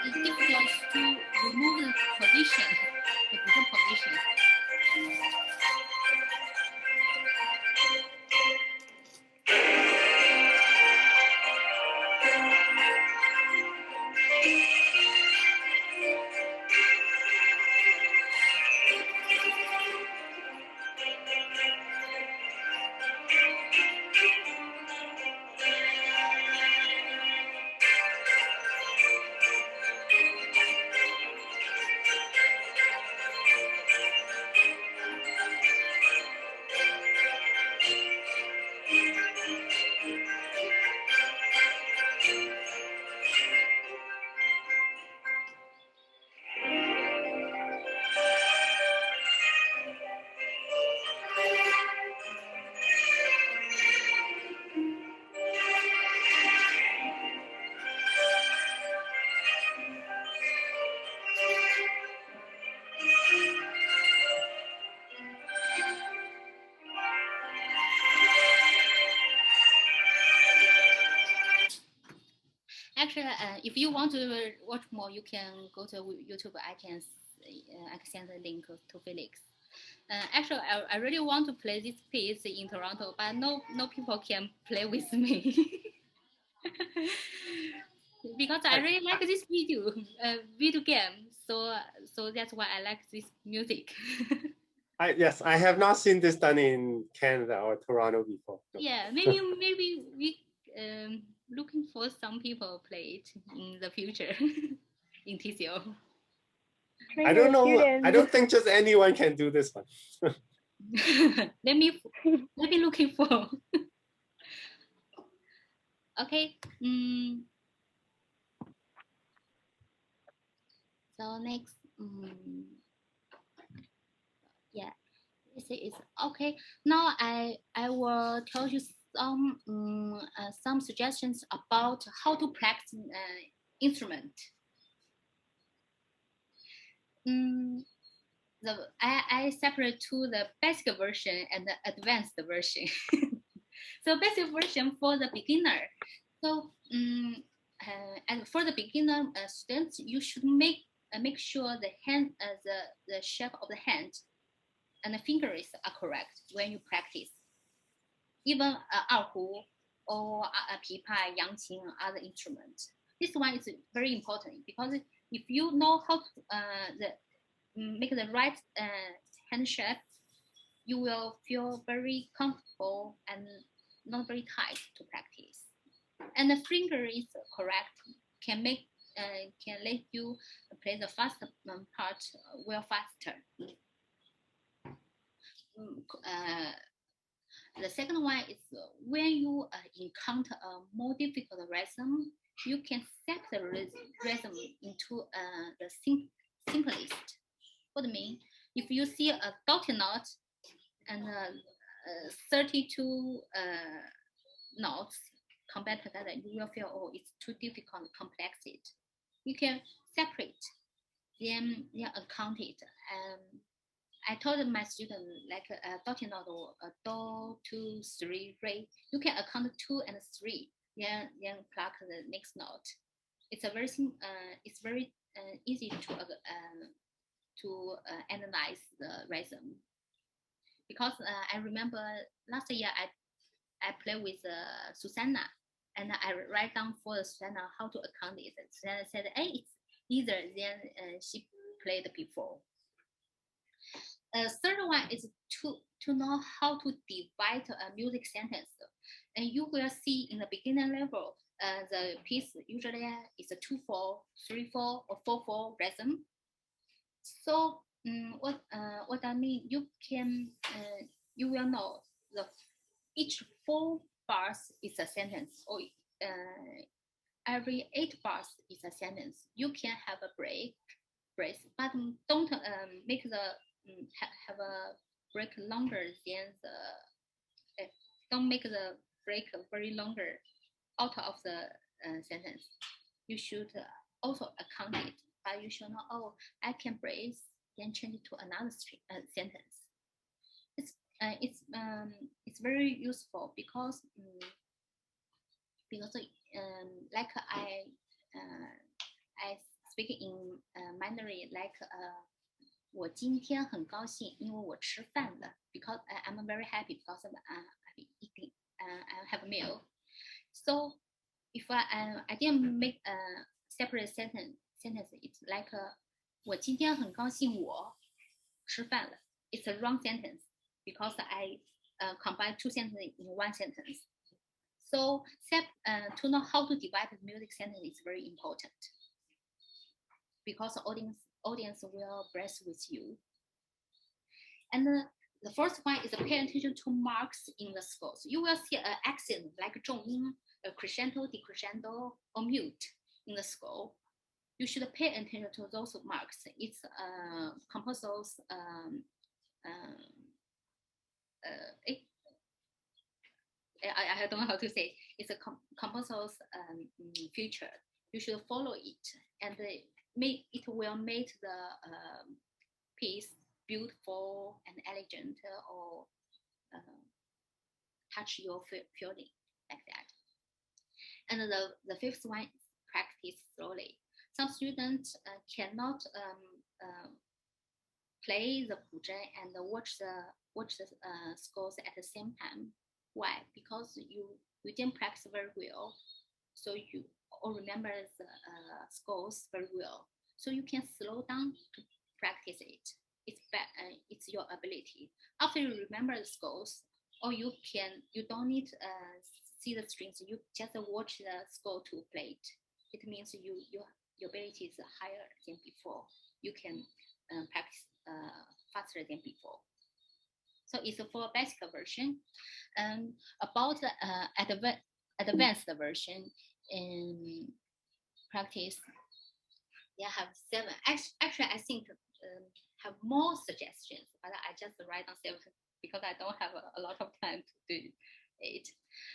It's difficult to remove the position, the different position. Actually, if you want to watch more, you can go to YouTube. I can send the link to Felix. Actually, I really want to play this piece in Toronto, but no people can play with me because I really like this video game. So that's why I like this music. Yes, I have not seen this done in Canada or Toronto before. No. Yeah, maybe we looking for some people play it in the future in TCO. I don't know. I don't think just anyone can do this one. let me looking for. Okay. So next, yeah, this is okay. Now I will tell you some suggestions about how to practice instrument. I separate to the basic version and the advanced version. So basic version for the beginner. So and for the beginner students, you should make sure the hand, the shape of the hand and the fingers are correct when you practice. Even erhu or pipa, yangqin, other instruments. This one is very important because if you know how to make the right hand shape, you will feel very comfortable and not very tight to practice. And the finger is correct, can let you play the fast part well faster. The second one is when you encounter a more difficult rhythm, you can set the rhythm into the simplest. What do I mean? If you see a dotted note and 32 notes combined together, you will feel, oh, it's too difficult, complex it. You can separate, then account it. I told my student like a dotted note or a do, 2, 3, re. You can account 2 and 3, then pluck the next note. It's a very easy to analyze the rhythm. Because I remember last year I played with Susanna, and I write down for Susanna how to account it. Susanna said, hey, it's easier than she played before. Third one is to know how to divide a music sentence. And you will see in the beginner level, the piece usually is a 2/4, 3/4, or 4/4 rhythm. So what I mean, you can you will know the each 4 bars is a sentence, or every 8 bars is a sentence. You can have a break, but don't make the have a break longer than the. Don't make the break very longer out of the sentence. You should also account it, but you should know, oh, I can break, then change it to another sentence. It's very useful because like I speak in Mandarin, like 我今天很高兴，因为我吃饭了。Because I'm very happy because I'm eating, I have a meal. So if I didn't make a separate sentence, it's like 我今天很高兴我吃饭了. It's a wrong sentence because I combine 2 sentences in 1 sentence. So to know how to divide the music sentence is very important because the audience will breathe with you. And the first one is pay attention to marks in the scores. You will see an accent like 重音, a crescendo, decrescendo, or mute in the score. You should pay attention to those marks. It's composer's I don't know how to say. It's a composer's feature. You should follow it, and it will make the piece beautiful and elegant, or touch your feeling like that. And the fifth one is practice slowly. Some students cannot play the guzheng and watch the scores at the same time. Why? Because you didn't practice very well, so you all remember the scores very well. So you can slow down to practice it. It's your ability. After you remember the scores, or you don't need see the strings. You just watch the score to play it. It means your ability is higher than before. You can practice faster than before. So it's for basic version. About the advanced version in practice, they have 7. Actually, I think have more suggestions, but I just write down 7 because I don't have a lot of time to do it.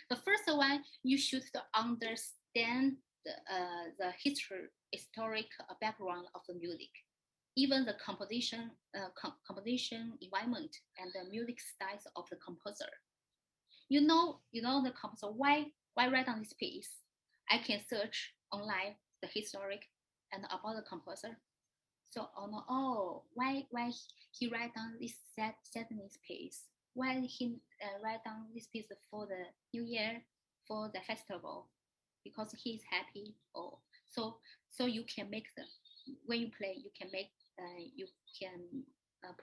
The first one, you should understand the historic background of the music, even the composition environment and the music styles of the composer. You know the composer. Why write down this piece? I can search online the historic and about the composer. So why he write down this sadness piece? Why he write down this piece for the New Year, for the festival? Because he's happy. Or so you can make when you play, you can make you can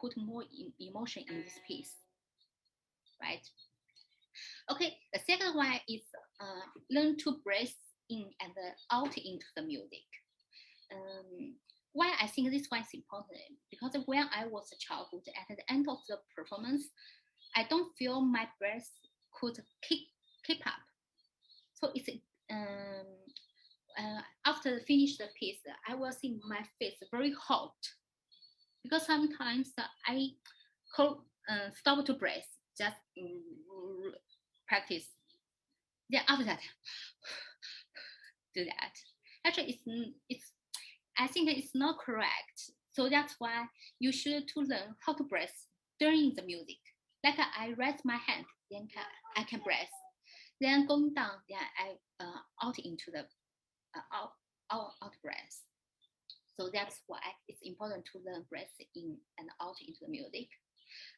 put more emotion in this piece, right? Okay, the second one is learn to breathe in and out into the music. Why I think this one is important? Because when I was a childhood, at the end of the performance, I don't feel my breath could keep up. So it's after finish the piece, I will see my face very hot because sometimes I stop to breathe, just practice. Then after that, do that. Actually, it's I think it's not correct. So that's why you should to learn how to breathe during the music. Like I raise my hand, then I can breathe. Then going down, then I out into the out breath. So that's why it's important to learn breath in and out into the music.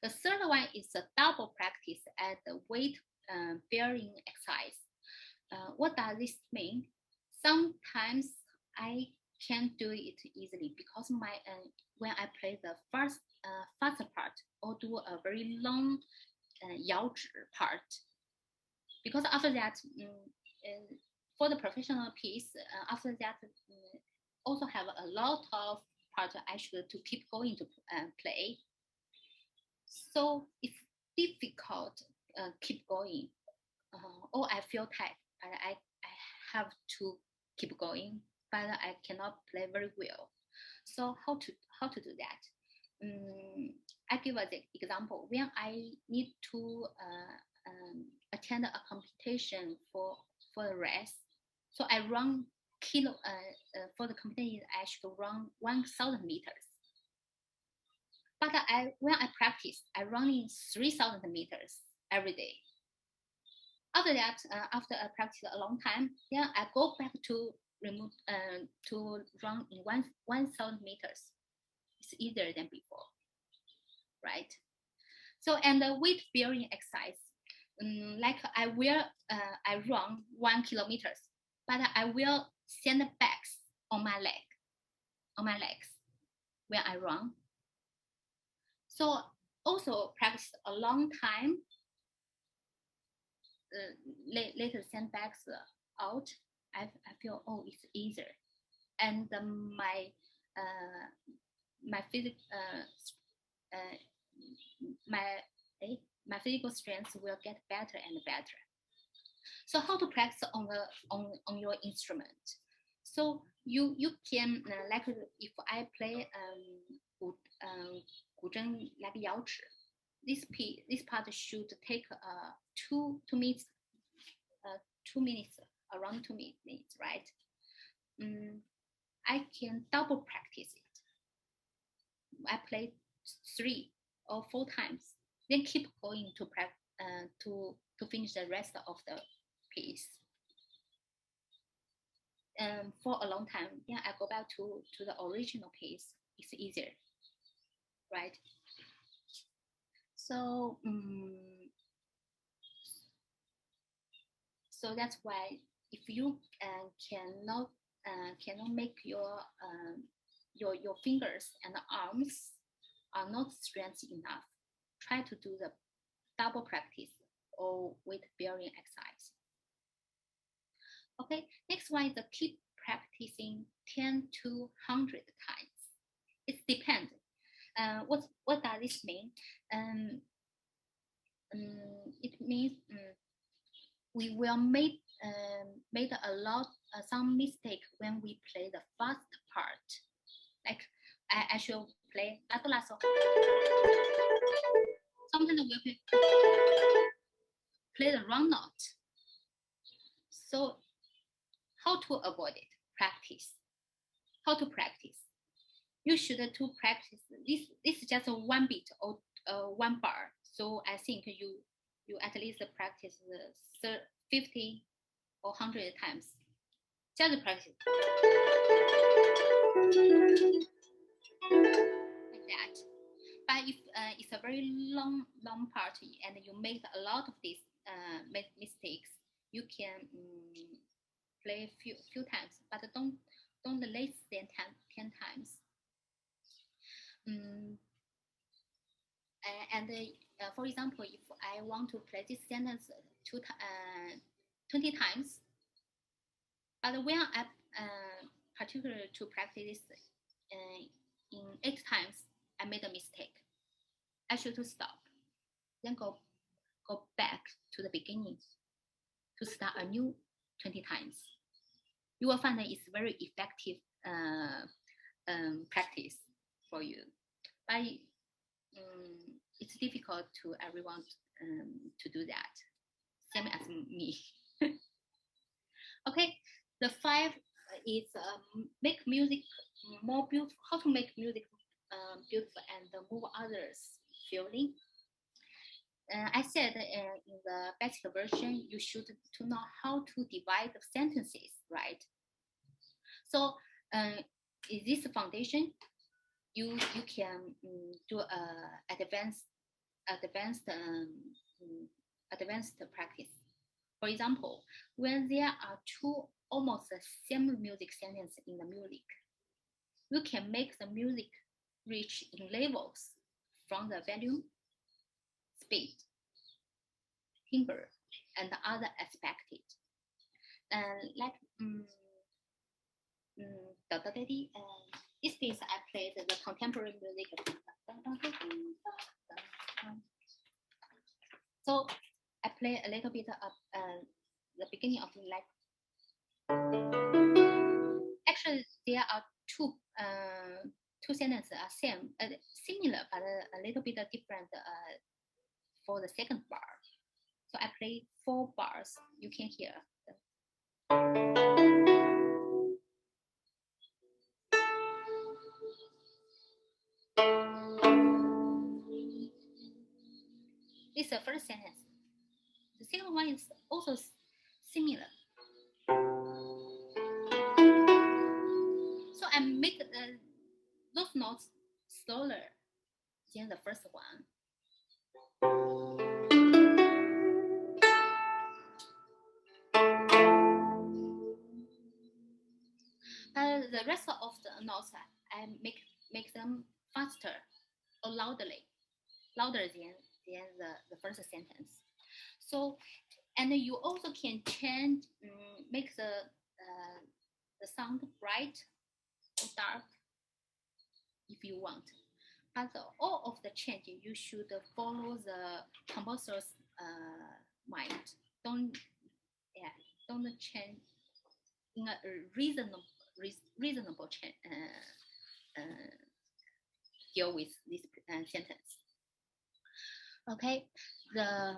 The third one is a double practice at the weight bearing exercise. What does this mean? Sometimes I can't do it easily because when I play the faster part or do a very long 摇指 part, because after that for the professional piece, after that, also have a lot of parts I should to keep going to play. So it's difficult keep going. I feel tired, but I have to keep going, but I cannot play very well. So how to do that? I give an example. When I need to attend a competition for the race, so I run for the competition. I should run 1,000 meters. But when I practice, I run in 3,000 meters every day. After that, after I practice a long time, then I go back to run in 1,000 meters. It's easier than before, right? So, and the weight bearing exercise, like I run 1 kilometers, but I will sandbags on my legs when I run. So also practice a long time. Later sandbags out, I feel it's easier, and my physical strength will get better and better. So how to practice on your instrument? So you can like if I play guzheng like 摇指, this part should take 2 minutes, around 2 minutes, right? I can double practice it. I play 3 or 4 times, then keep going to practice to finish the rest of the piece. For a long time, yeah, I go back to the original piece. It's easier, right? So so that's why if you cannot make your fingers and arms are not strength enough, try to do the double practice or weight bearing exercise. Okay, next one is the keep practicing 10 to 100 times. It depends. What does this mean? It means we will make a lot some mistake when we play the fast part. Like I should play lato. Sometimes we play the wrong note. So how to avoid it? Practice. How to practice? You should to practice this. This is just one beat or 1 bar. So I think you at least practice 50 or 100 times. Just practice like that. But if it's a very long part and you make a lot of these mistakes, you can play few times, but don't less than 10 times. For example, if I want to play this sentence 20 times, but when I particularly to practice in 8 times, I made a mistake. I should stop, then go back to the beginning to start a new 20 times. You will find that it's very effective practice for you. But it's difficult to everyone to do that, same as me. Okay, the 5 is make music more beautiful. How to make music beautiful and move others feeling. I said in the basic version, you should to know how to divide the sentences, right? So in this foundation, you can do advanced practice. For example, when there are 2 almost the same music sentences in the music, you can make the music reach in levels from the volume, speed, timbre, and other aspects. like da da da di. These days I played the contemporary music. So I play a little bit of the beginning of like. Actually, there are two sentences are similar, but a little bit different for the second bar. So I play 4 bars. You can hear. This is the first sentence. The second one is also similar. So I make those notes slower than the first one. But the rest of the notes I make them faster or louder than the first sentence. So, and you also can change, make the sound bright or dark if you want. But all of the change you should follow the composer's mind. Don't change in a reasonable change. Deal with this sentence. Okay, the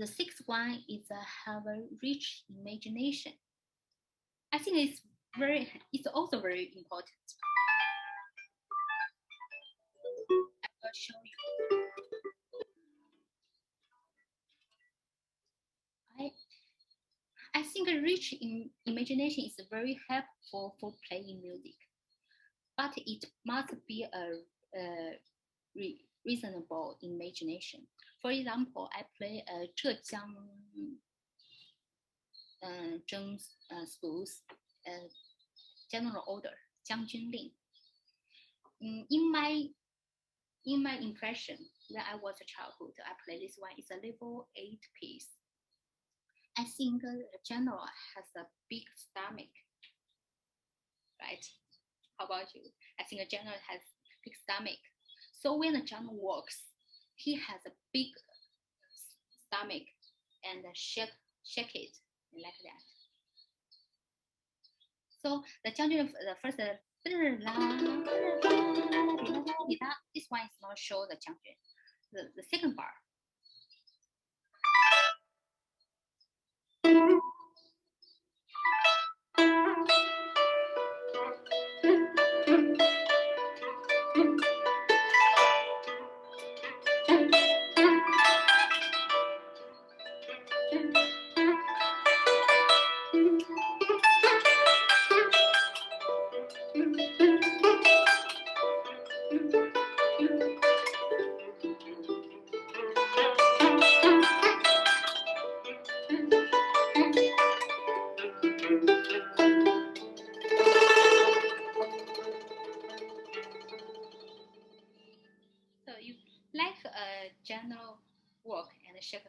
sixth one is have a rich imagination. I think it's also very important. I will show you. I think a rich imagination is very helpful for playing music, but it must be a reasonable imagination. For example, I play Zhejiang Zheng schools general order, Jiangjun Ling. In my impression, when I was a childhood, I played this one. It's a level 8 piece. I think the general has a big stomach, right? How about you? I think a general has big stomach. So when the general walks, he has a big stomach and shake it like that. So the Jiangjun, the first this one is not show the Jiangjun. The second bar. So you like a general walk and shake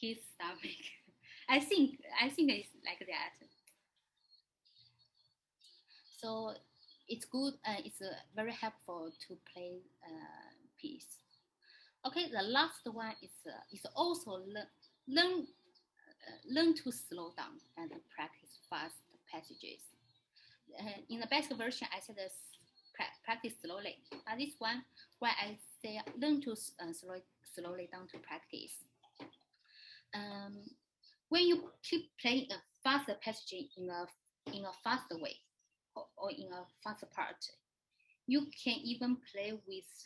his stomach. I think it's like that. So it's good. It's very helpful to play piece. Okay, the last one is also learn to slow down and practice fast passages. In the best version, I said practice slowly. But this one, why I say learn to slowly down to practice. When you keep playing a faster passage in a faster way or in a faster part, you can even play with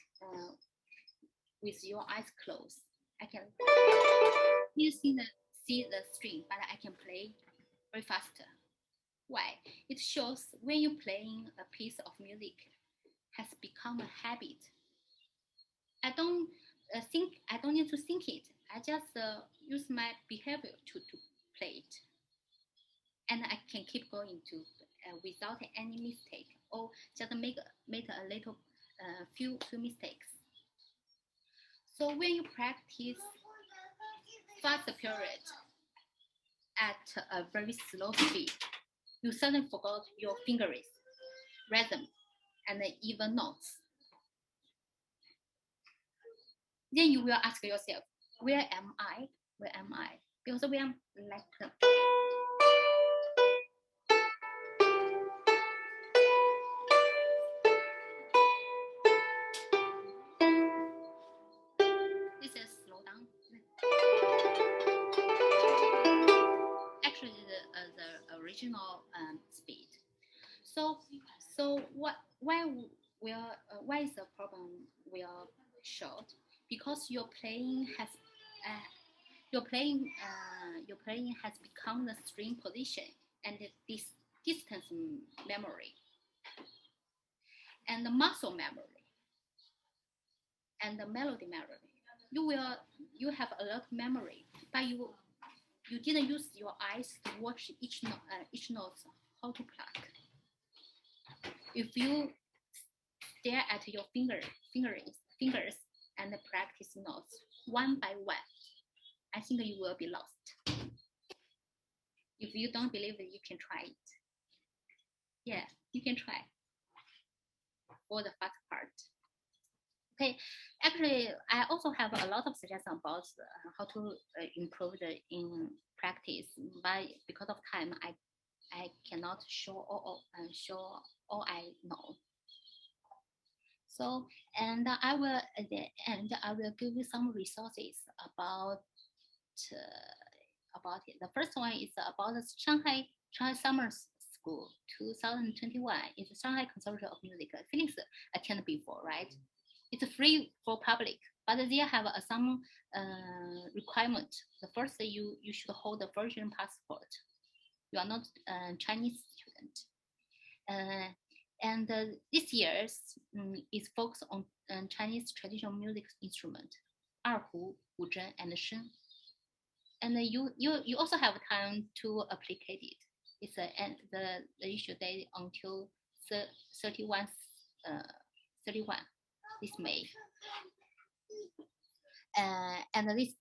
your eyes closed. I can you see the string, but I can play very faster. Why? It shows when you're playing a piece of music has become a habit. I don't need to think it. I just use my behavior to play it, and I can keep going to without any mistake or just make a little few mistakes. So when you practice faster period, at a very slow speed, you suddenly forgot your fingers, rhythm, and even notes. Then you will ask yourself, where am I? Where am I? Because we are like this is slow down. Actually, the original speed. So why is the problem will short? Because your playing has become the string position and this distance memory and the muscle memory and the melody memory. You have a lot of memory, but you didn't use your eyes to watch each note how to pluck. If you stare at your fingers and practice notes one by one, I think you will be lost. If you don't believe it, you can try it. Yeah, you can try for the fast part. Okay, actually, I also have a lot of suggestions about how to improve in practice, but because of time, I cannot show all I know. So, and I will at the end I will give you some resources about it. The first one is about the Shanghai Summer School 2021. It's the Shanghai Conservatory of Music. Felix attended before, right? It's free for public, but they have some requirement. The first, you should hold a Persian passport. You are not a Chinese student. And this year's is focused on Chinese traditional music instrument, erhu, guzheng, and shen. And you also have time to apply it. It's the issue date until 31 this May. And this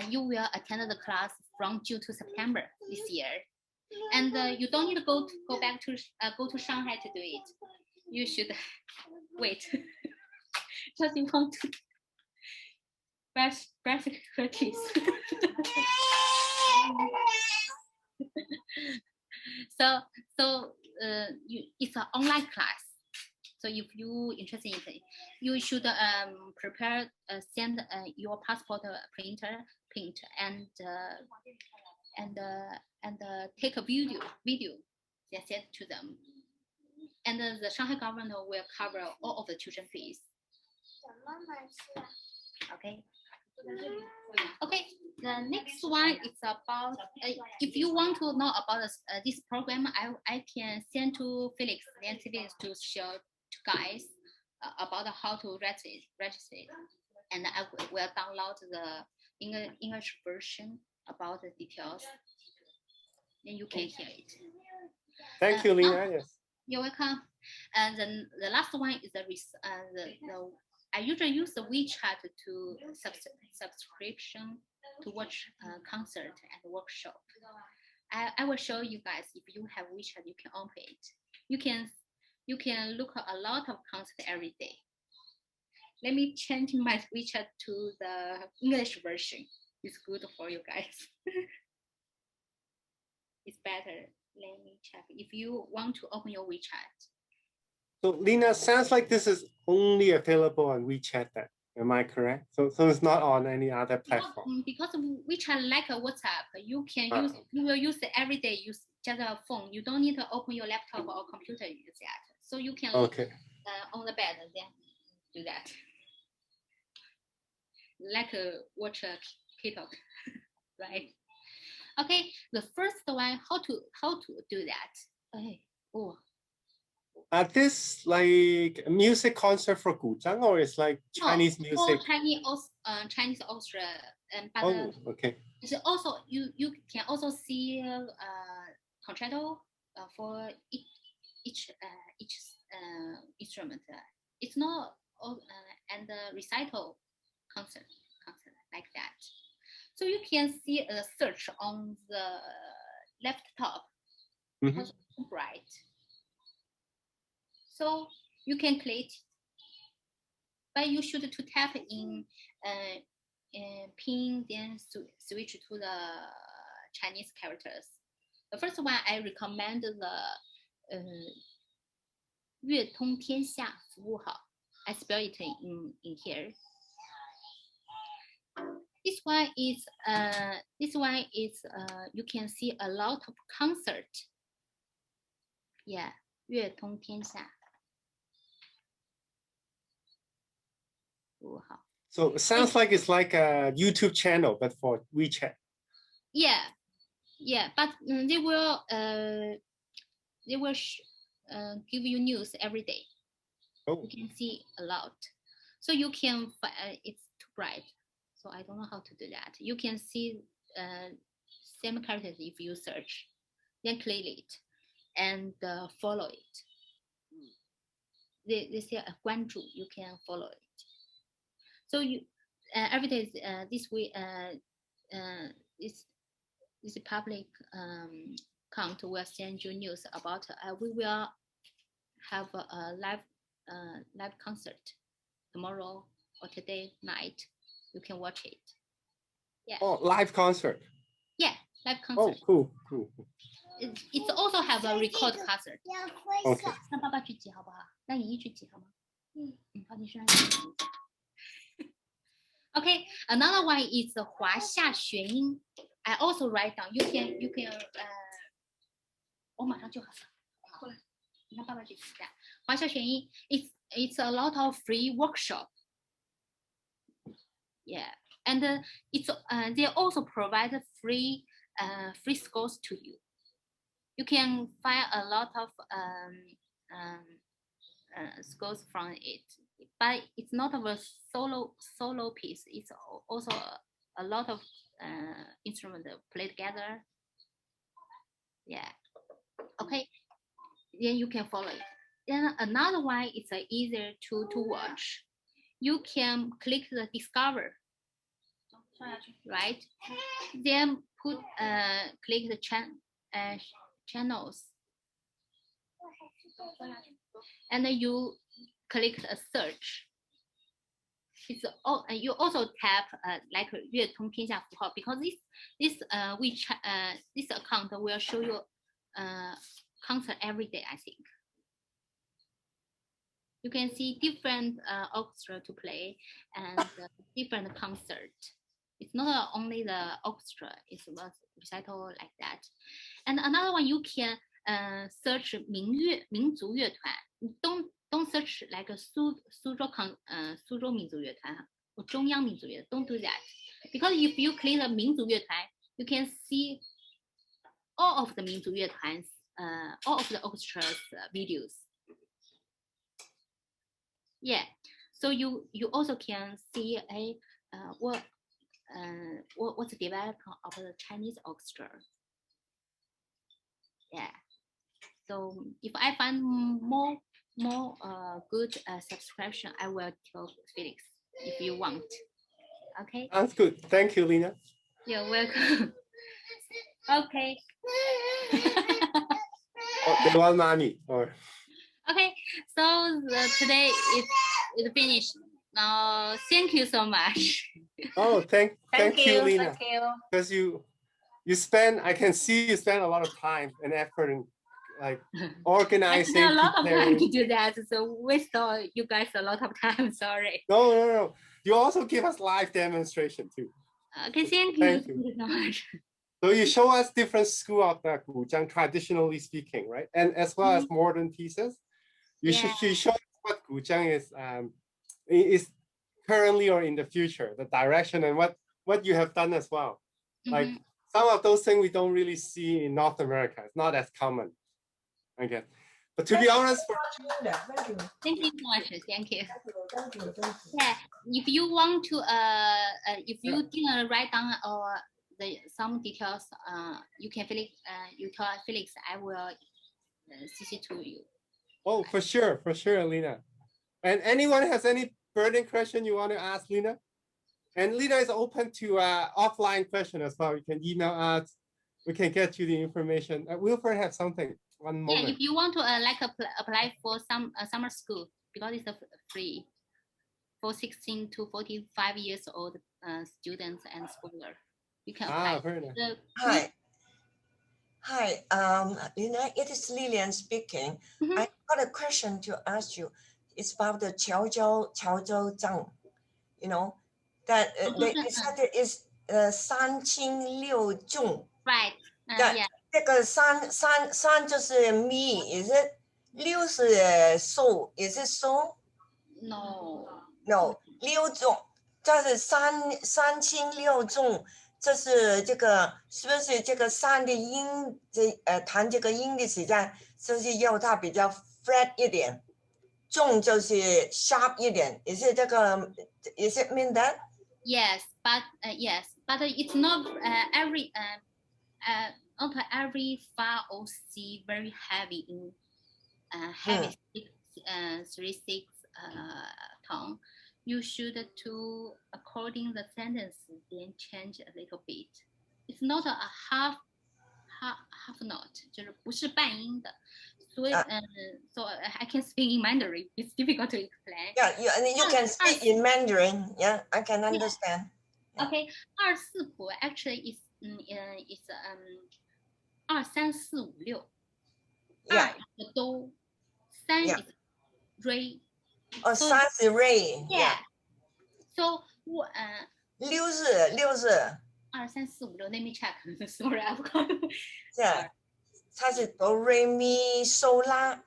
you will attend the class from June to September this year. And you don't need to go back to go to Shanghai to do it. You should wait. Just you want to brush her teeth. So it's an online class. So if you interested in it, you should prepare send your passport print and take a video and send to them. And the Shanghai government will cover all of the tuition fees. Okay. Okay. The next one is about if you want to know about this program, I can send to Felix to show to guys about how to register it. And I will download the English version about the details. Then you can hear it. Thank you, Lina. Yes. You're welcome. And then the last one is I usually use the WeChat to subscription to watch concert and workshop. I will show you guys. If you have WeChat, you can open it. You can look at a lot of concert every day. Let me change my WeChat to the English version. It's good for you guys. It's better. Let me check. If you want to open your WeChat. So Lina, sounds like this is only available on WeChat then. Am I correct? So it's not on any other platform. Because WeChat like a WhatsApp, you can use. You will use it every day. Use just a phone. You don't need to open your laptop or computer to use that. So you can on the bed then do that. Like watch a TikTok, right? Okay. The first one, how to do that? Okay. Oh. Are this like a music concert for guzheng or it's like Chinese music? For Chinese orchestra, but okay. It's also you can also see concerto for each instrument. It's not and recital concert like that. So you can see a search on the left top Mhm. because it's too bright. So you can click, but you should to tap in pin, then switch to the Chinese characters. The first one I recommend the 粤通天下服务好. I spell it in here. This one is you can see a lot of concert. Yeah, 乐通天下服务好. So it sounds like it's like a YouTube channel, but for WeChat. Yeah, but they will give you news every day. Oh, You can see a lot. So you can it's too bright, so I don't know how to do that. You can see same characters if you search, then click it and follow it. They say 关注, you can follow it. So you every day this way this public account will send you news about we will have a live concert tomorrow or today night. You can watch it. Yeah. oh, live concert. Yeah, live Oh, concert. cool. It also have a record concert. Okay. 让爸爸去挤好不好？让姨姨去挤好吗？好，你说让姨姨挤一下。Okay, another one is 华夏玄音. I also write down. You can 我马上就好了。过来，你让爸爸去挤一下。华夏玄音 it's a lot of free workshop. Yeah, and it's they also provide free schools to you. You can find a lot of schools from it, but it's not a solo piece. It's also a lot of instruments play together. Yeah. Okay. Then you can follow it. Then another one is easier to watch. You can click the discover, right? Then click the channels, and then you click a search. It's you also tap like 粤通天下符号 because this account will show you concert every day. I think you can see different orchestra to play and different concert. It's not only the orchestra; it's a recital like that. And another one you can search 民族乐团. Don't search like 苏州民族乐团 or 中央民族乐. Don't do that because if you click the 民族乐团, you can see all of the 民族乐团, all of the orchestra's videos. Yeah, so you also can see what's the development of the Chinese orchestra. Yeah, so if I find more good subscription, I will tell Felix if you want. Okay. Sounds good. Thank you, Lina. You're welcome. Okay. Oh, they want mommy or. Okay, so today is finished. Now, thank you so much. Oh, thank you, Lina. Thank you. Because I can see you spend a lot of time and effort in like organizing. I spent a lot of time preparing. to do that, so waste you guys a lot of time. Sorry. No. You also give us live demonstration too. Okay, thank you so much. So you show us different school of the guzheng, traditionally speaking, right? And as well as modern pieces. You show us what guzheng is currently or in the future, the direction and what you have done as well. Like some of those things we don't really see in North America. It's not as common. Okay. But to be honest, thank you so much. Thank you. Yeah, if you want to if you didn't write down or some details, you can you tell Felix, I will CC to you. Oh, for sure, Lina. And anyone has any burning question you want to ask Lina? And Lina is open to offline question as well. You can email us, we can get you the information. Wilfred have something. One moment. Yeah, if you want to apply for some summer school, because it's free for 16 to 45 years old students and scholar, you can apply. Very nice. Hi, Lina, it is Lilian speaking. I got a question to ask you. It's about the Qiaozhou Zhang. You know, that they said it is 三清六重. Right. Yeah. 这个三就是 me, is it? 六是 so, is it so? No. 六重，这是三清六重。这是这个是不是这个三的音？弹这个音的时间，是不是要它比较 flat 一点？重就是 sharp 一点。Is it 这个 ？Is it mean that? Yes, but it's not every not every fa or c very heavy in heavy 3/6 tone. You should to according the sentence then change a little bit. It's not a half note， 就是不是半音的。所以so I can speak in Mandarin. It's difficult to explain. Yeah, you can speak in Mandarin. Yeah, I can understand. Yeah. Okay, 二四谱 actually is 二三四五六。二 is do， 三 is re。哦，三是 re。Yeah. So 六是。二三四五六 ，Let me check. Sorry, I forgot. Yeah. 它是哆瑞咪嗦拉。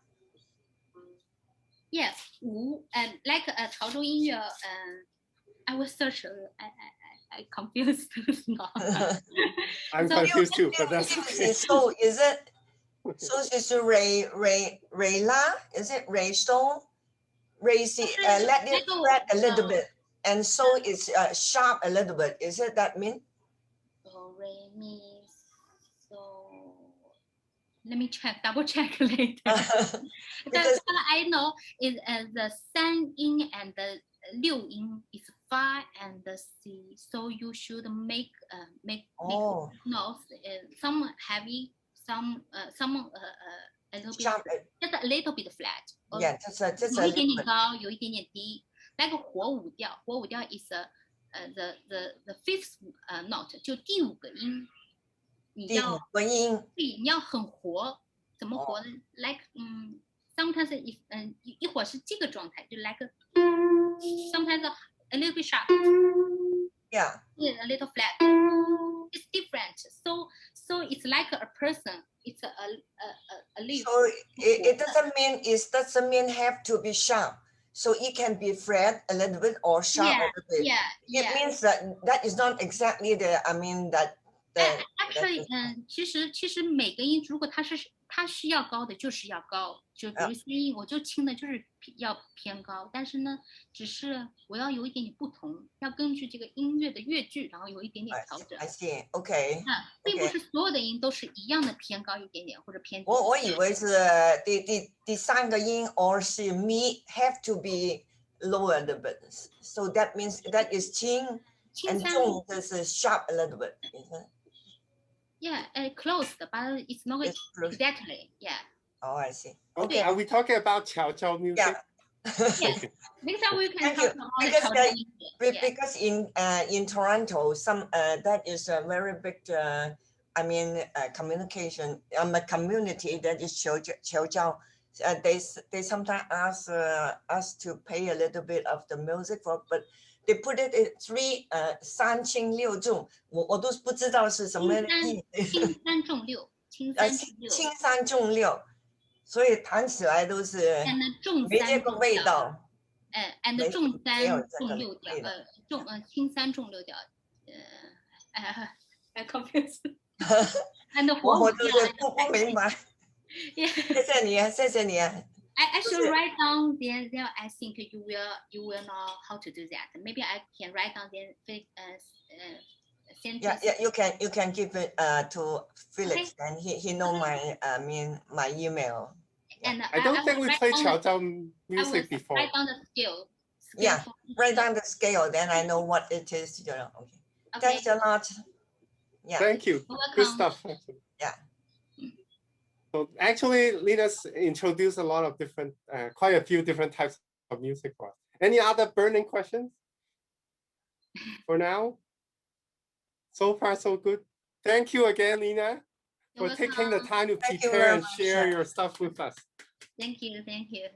Yes, 五like 潮州音乐I will search. I confused now. I'm confused too, but that's okay. So is it? So is re la? Is it re so? Re let it spread a little bit, and so it's sharp a little bit. Is it that mean? Re mi so. Let me check, double check later. Because I know is the 三音 and the 六音 is fa and the c. So you should make notes. Some heavy, some a little bit, just a little bit flat. Yeah, just a 有一点点高，有一点点低。那个火五调 is the fifth note， 就第五个音。你要很活，怎么活呢 ？Like sometimes if 一会儿是这个状态，就 like sometimes a little bit sharp, yeah, a little flat. It's different. So it's like a person. It's a leaf. So it doesn't mean have to be sharp. So it can be flat a little bit or sharp a little bit. Yeah. It means that is not exactly that. Actually， 其实每个音，如果它是要高的，就是要高。就比如 C 音，我就轻的就是要偏高，但是呢，只是我要有一点点不同，要根据这个音乐的乐句，然后有一点点调整。I see. OK。并不是所有的音都是一样的偏高一点点或者偏低。我以为是第三个音 or 是 me have to be lower a little bit. So that means that is 轻 and 重 is sharp a little bit. Yeah, close, but it's not exactly. Yeah. Oh, I see. Okay, are we talking about Qiaozhou music? Yeah. Yes. Next time we can talk about because in Toronto, some that is a very big communication. A community that is Qiaozhou. They sometimes ask us to pay a little bit of the music for, but they put it in 三清六重，我都不知道是什么意思。轻三重六，轻三重六，所以弹起来都是没这个味道。and 重三重六调，轻三重六调，I confused. And 我不明白。谢谢你。I should write down then I think you will know how to do that. Maybe I can write down then sentence. Yeah, you can give it to Felix, and he know my email. And I don't think we played Qiaozhou music before. Write down the scale. Yeah, write down the scale, then I know what it is. Okay. Thanks a lot. Yeah. Thank you. You're Good welcome. stuff. Actually. Yeah. So actually, Lina's introduced a lot of different, quite a few different types of music for us. Any other burning questions for now? So far, so good. Thank you again, Lina, for You're taking the welcome. time to Thank you prepare very and much. share your stuff with us. Thank you. Thank you.